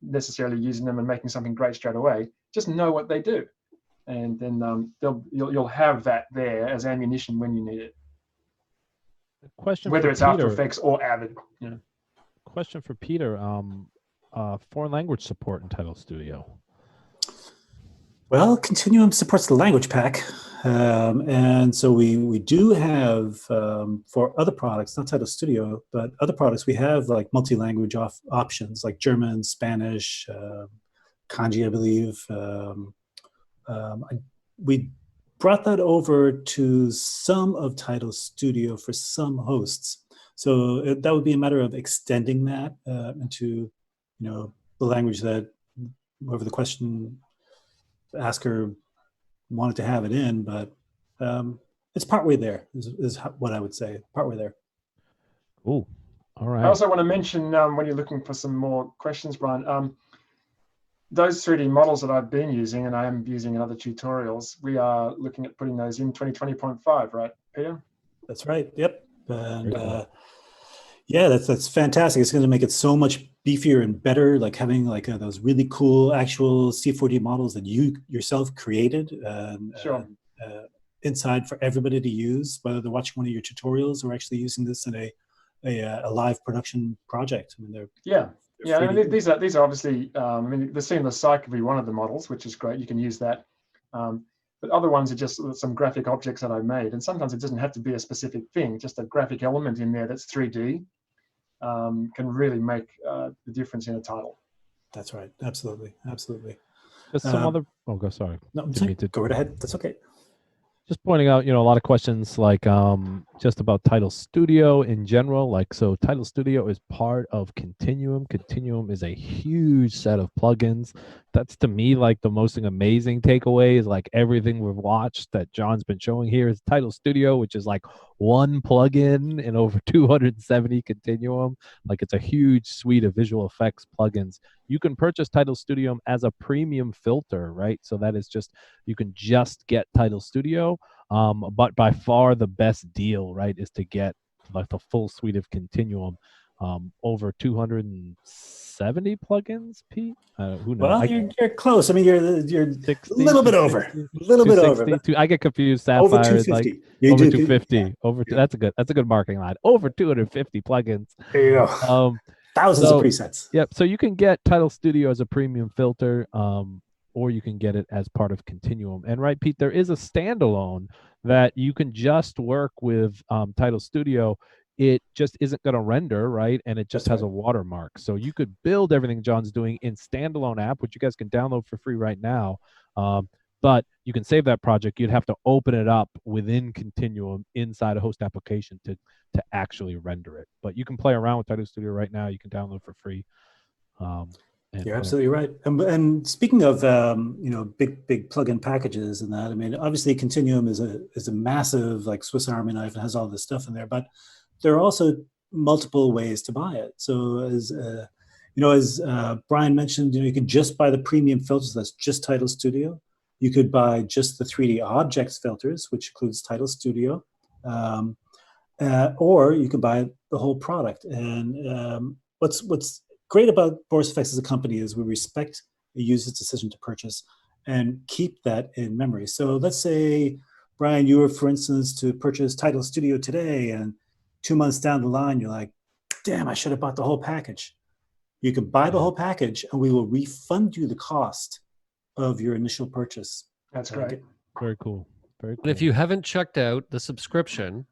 necessarily using them and making something great straight away. Just know what they do, and then you'll have that there as ammunition when you need it. Question Whether for it's Peter. After Effects or Avid. Question for Peter. Foreign language support in Tidal Studio. Well, Continuum supports the language pack, and so we do have for other products, not Tidal Studio, but other products, we have like multi-language options like German, Spanish, kanji, I believe. We brought that over to some of Tidal Studio for some hosts, so that would be a matter of extending that into the language that whoever the question asker wanted to have it in, but it's partway there is what I would say. Partway there. Ooh, all right. I also want to mention when you're looking for some more questions, Brian, those 3D models that I've been using and I am using in other tutorials, we are looking at putting those in 2020.5, right, Peter? That's right. Yep. And yeah, that's fantastic. It's going to make it so much beefier and better, like having like those really cool actual C4D models that you yourself created. Sure. inside for everybody to use, whether they're watching one of your tutorials or actually using this in a live production project. I mean, they're yeah. free I to mean, use. these are obviously. I mean, the seamless site could be one of the models, which is great. You can use that. But other ones are just some graphic objects that I made, and sometimes it doesn't have to be a specific thing. Just a graphic element in there that's 3D can really make the difference in a title. That's right. Absolutely. Just some Um, other. Oh, go sorry. No, I'm Didn't sorry. mean to- Go right ahead. That's okay. Just pointing out, a lot of questions like just about Tidal Studio in general. Like, so Tidal Studio is part of Continuum. Continuum is a huge set of plugins. That's to me like the most amazing takeaway is like everything we've watched that John's been showing here is Tidal Studio, which is like one plugin in over 270 Continuum. Like it's a huge suite of visual effects plugins. You can purchase Tidal Studio as a premium filter, right? So that is just you can just get Tidal Studio. But by far the best deal, right, is to get like the full suite of Continuum. Over 270 plugins, Pete. Who knows? Well, you're close. I mean, you're 60, a little bit over. 260, A little bit over. 260. I get confused. Over Sapphire is like 250. You over do- 250. yeah, Over yeah. that's a good marketing line. Over 250 plugins. There you go. Thousands of presets. Yep. So you can get Tidal Studio as a premium filter, or you can get it as part of Continuum. And right, Pete, there is a standalone that you can just work with Tidal Studio. It just isn't going to render, right? And it just That's has a watermark. So you could build everything John's doing in standalone app, which you guys can download for free right now. But you can save that project. You'd have to open it up within Continuum inside a host application to actually render it. But you can play around with Tidal Studio right now. You can download for free. You're absolutely right. And speaking of big plugin packages and that, I mean, obviously Continuum is a massive like Swiss Army knife and has all this stuff in there, but there are also multiple ways to buy it. So as Brian mentioned, you can just buy the premium filters. That's just Tidal Studio. You could buy just the 3D objects filters, which includes Tidal Studio, or you can buy the whole product. And what's great about Boris FX as a company is we respect the user's decision to purchase and keep that in memory. So let's say, Brian, you were, for instance, to purchase Tidal Studio today, and 2 months down the line, you're like, damn, I should have bought the whole package. You can buy the whole package and we will refund you the cost of your initial purchase. That's great. Very cool. Very cool. And if you haven't checked out the subscription,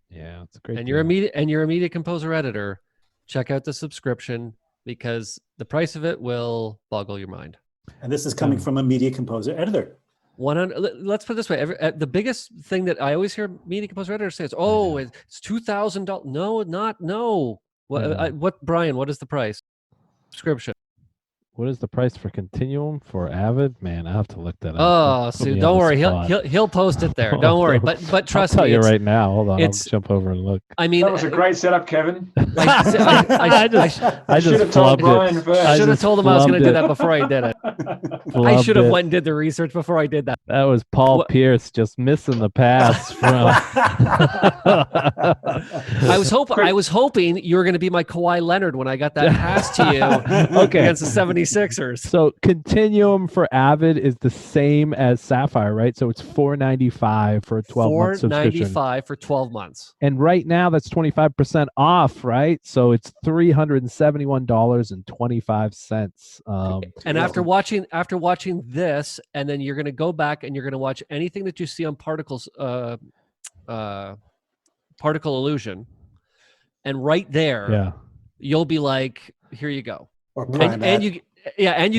yeah, it's a great. And you're a media composer editor, check out the subscription because the price of it will boggle your mind. And this is coming from a media composer editor. 100. Let's put it this way: the biggest thing that I always hear media composer editors say is, "Oh, it's $2,000." No, not no. What, Brian? What is the price? Subscription. What is the price for Continuum for Avid? Man, I have to look that up. Oh, so don't worry. He'll post it there. Don't worry. But trust me. I'll tell you right now. Hold on. I'll jump over and look. I mean, that was a great setup, Kevin. I should have told Brian first. I should have told him I was going to do that before I did it. I should have went and did the research before I did that. That was Paul Pierce just missing the pass from. I was hoping you were going to be my Kawhi Leonard when I got that pass to you against the 76ers. So Continuum for Avid is the same as Sapphire, right? So it's $495 for a 12-month subscription. $495 for 12 months. And right now that's 25% off, right? So it's $371.25. And after watching this, and then you're going to go back and you're going to watch anything that you see on Particles, Particle Illusion, and right there, you'll be like, here you go. Or and you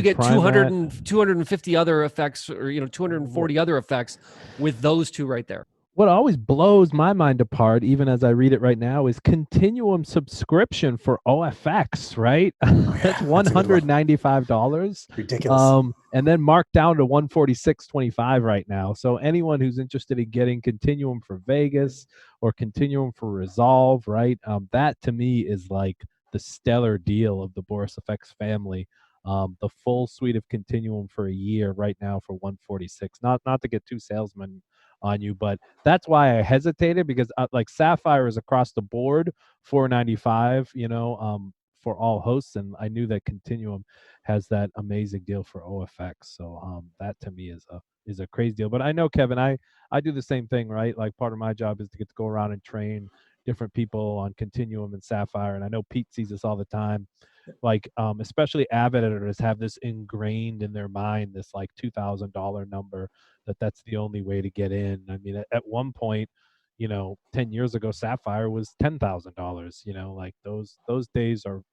get 250 other effects, or 240 other effects with those two right there. What always blows my mind apart, even as I read it right now, is Continuum subscription for OFX, right? That's $195. Ridiculous. And then marked down to $146.25 right now. So anyone who's interested in getting Continuum for Vegas or Continuum for Resolve, right? That to me is like the stellar deal of the Boris FX family. The full suite of Continuum for a year right now for $146. Not to get too salesman on you, but that's why I hesitated, because like Sapphire is across the board $495, for all hosts, and I knew that Continuum has that amazing deal for OFX. So that to me is is a crazy deal. But I know, Kevin, I do the same thing, right? Like part of my job is to get to go around and train different people on Continuum and Sapphire, and I know Pete sees this all the time. Like especially Avid editors have this ingrained in their mind, this like $2,000 number, that's the only way to get in. I mean, at one point, 10 years ago, Sapphire was $10,000. Like those days are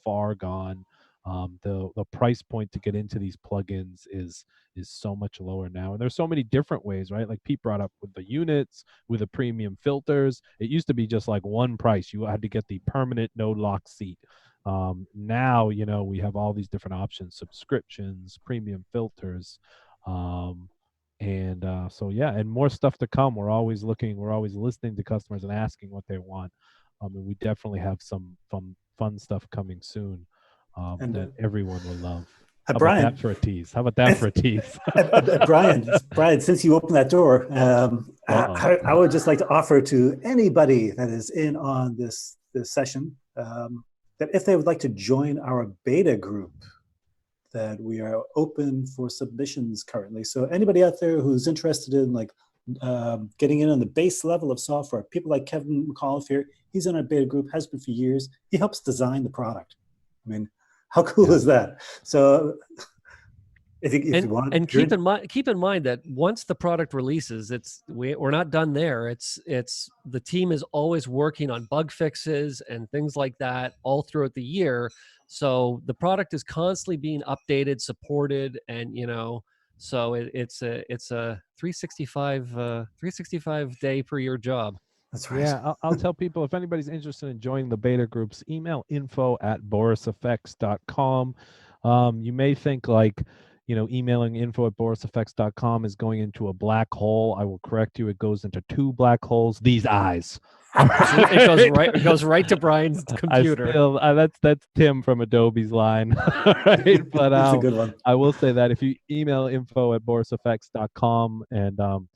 far gone. The price point to get into these plugins is so much lower now, and there's so many different ways, right? Like Pete brought up with the units, with the premium filters. It used to be just like one price. You had to get the permanent no lock seat. Now we have all these different options, subscriptions, premium filters, and so yeah, and more stuff to come. We're always listening to customers and asking what they want. And we definitely have some fun stuff coming soon that everyone will love. How about Brian, that for a tease? How about that for a tease? Brian, since you opened that door, I would just like to offer to anybody that is in on this session that if they would like to join our beta group, that we are open for submissions currently. So anybody out there who's interested in like getting in on the base level of software, people like Kevin McAuliffe here, he's in our beta group, has been for years. He helps design the product. I mean, how cool is that? So if you want, and keep in mind that once the product releases, we're not done there. It's the team is always working on bug fixes and things like that all throughout the year. So the product is constantly being updated, supported, and so it's a 365 day per year job. That's right. Yeah, I'll tell people, if anybody's interested in joining the beta groups, email info@borisfx.com. You may think like, emailing info@borisfx.com is going into a black hole. I will correct you. It goes into two black holes. These eyes. It goes right to Brian's computer. That's Tim from Adobe's line. Right? But it's a good one. I will say that if you email info@borisfx.com and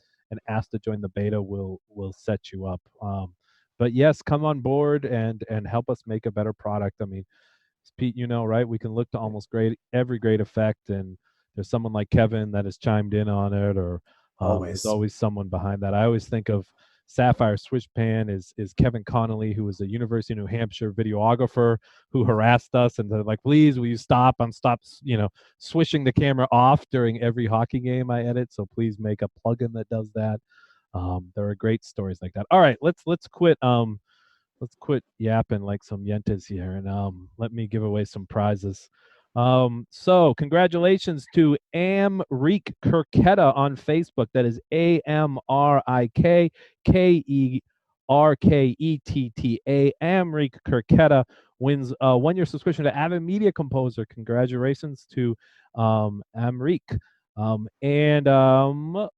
ask to join the beta, we'll set you up. But yes, come on board and help us make a better product. I mean, Pete, right? We can look to almost every great effect, and there's someone like Kevin that has chimed in on it, or there's always someone behind that. I always think of Sapphire Switchpan is Kevin Connolly, who was a University of New Hampshire videographer who harassed us and they're like, please, will you stop swishing the camera off during every hockey game I edit. So please make a plugin that does that. There are great stories like that. All right, let's quit yapping like some yentas here, and let me give away some prizes. So congratulations to Amrik Kerketa on Facebook. That is AMRIKKERKETTA. Amrik Kerketa wins a 1-year subscription to Avid Media Composer. Congratulations to Amrik.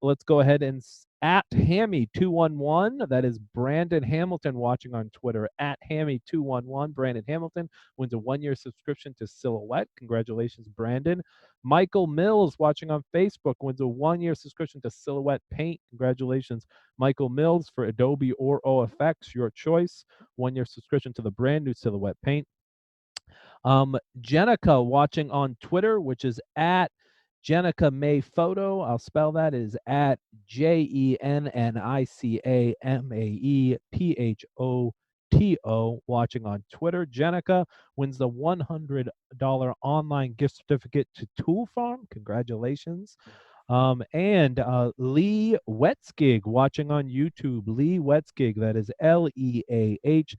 Let's go ahead and at Hammy211. That is Brandon Hamilton watching on Twitter. At Hammy211. Brandon Hamilton wins a 1-year subscription to Silhouette. Congratulations, Brandon. Michael Mills watching on Facebook wins a 1-year subscription to Silhouette Paint. Congratulations, Michael Mills, for Adobe or OFX, your choice. 1-year subscription to the brand new Silhouette Paint. Jenica watching on Twitter, which is at Jenica May Photo. I'll spell that, is at JENNICAMAEPHOTO, watching on Twitter. Jenica wins the $100 online gift certificate to Tool Farm. Congratulations. And Lee Wetzgig watching on YouTube. Lee Wetzgig, that is LEAHWETZIG,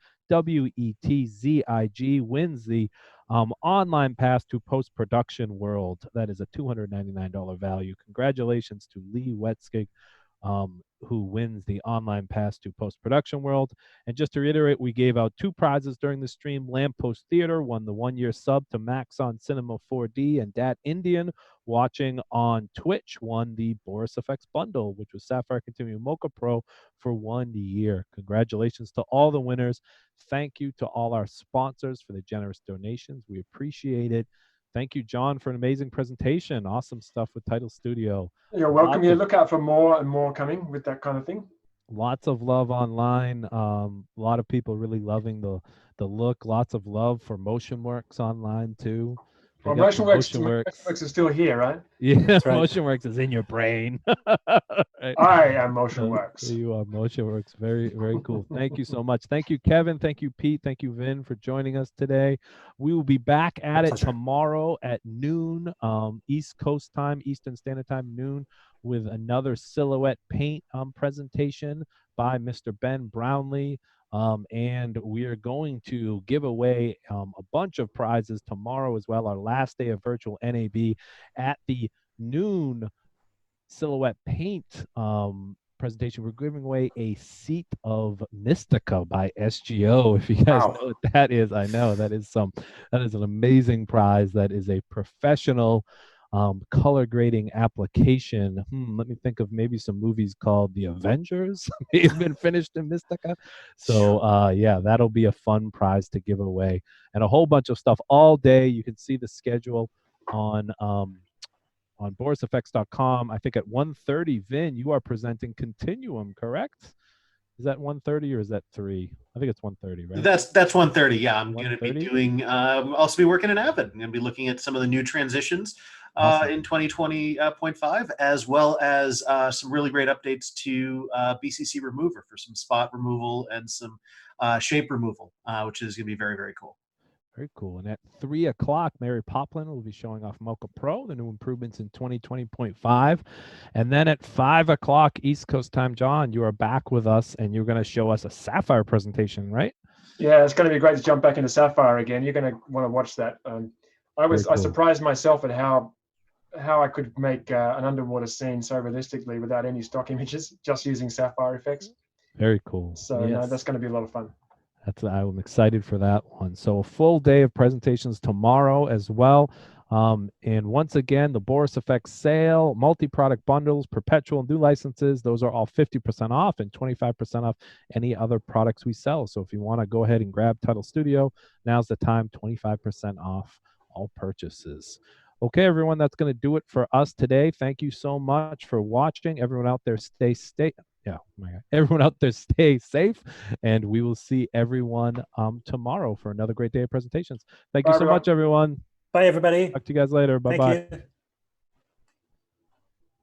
wins the online pass to post-production world. That is a $299 value. Congratulations to Lee Wetzgig, who wins the online pass to post-production world. And just to reiterate, we gave out 2 prizes during the stream. Lamppost Theater won the 1-year sub to Maxon Cinema 4D, and Dat Indian watching on Twitch won the Boris FX bundle, which was Sapphire Continuum Mocha Pro for 1 year. Congratulations to all the winners. Thank you to all our sponsors for the generous donations. We appreciate it. Thank you, John, for an amazing presentation. Awesome stuff with Tidal Studio. You're welcome. You look out for more and more coming with that kind of thing. Lots of love online. A lot of people really loving the look. Lots of love for MotionWorks online too. Well, got the MotionWorks is still here, right? Yeah, right. MotionWorks is in your brain. Right. I am MotionWorks. You are MotionWorks. Very, very cool. Thank you so much. Thank you, Kevin. Thank you, Pete. Thank you, Vin, for joining us today. We will be back at it pleasure. tomorrow at noon, East Coast time, Eastern Standard Time, noon, with another Silhouette Paint presentation by Mr. Ben Brownlee. And we are going to give away a bunch of prizes tomorrow as well, our last day of virtual NAB at the noon Silhouette Paint presentation. We're giving away a seat of Mystica by SGO. If you guys know what that is, I know that is an amazing prize. That is a professional color grading application. Let me think of maybe some movies called The Avengers. It's been finished in Mystica. So yeah, that'll be a fun prize to give away, and a whole bunch of stuff all day. You can see the schedule on BorisFX.com. I think at 1:30, Vin, you are presenting Continuum, correct? Is that 1:30 or is that 3? I think it's 1:30, right? That's 1:30. Yeah, I'm going to be doing. Also be working in Avid. I'm going to be looking at some of the new transitions in 2020.5, as well as some really great updates to BCC Remover for some spot removal and some shape removal, which is going to be very, very cool. Very cool. And at 3 o'clock, Mary Poplin will be showing off Mocha Pro, the new improvements in 2020.5. And then at 5 o'clock East Coast time, John, you are back with us and you're going to show us a Sapphire presentation, right? Yeah, it's going to be great to jump back into Sapphire again. You're going to want to watch that. I surprised myself at how I could make an underwater scene so realistically without any stock images, just using Sapphire effects. Very cool. So no, that's going to be a lot of fun. I'm excited for that one. So a full day of presentations tomorrow as well. And once again, the Boris Effect sale, multi-product bundles, perpetual new licenses, those are all 50% off and 25% off any other products we sell. So if you want to go ahead and grab Tidal Studio, now's the time, 25% off all purchases. Okay, everyone, that's going to do it for us today. Thank you so much for watching. Everyone out there, everyone out there, stay safe, and we will see everyone tomorrow for another great day of presentations. Thank you so much, everyone. Bye, everybody. Talk to you guys later. Bye-bye. Thank you.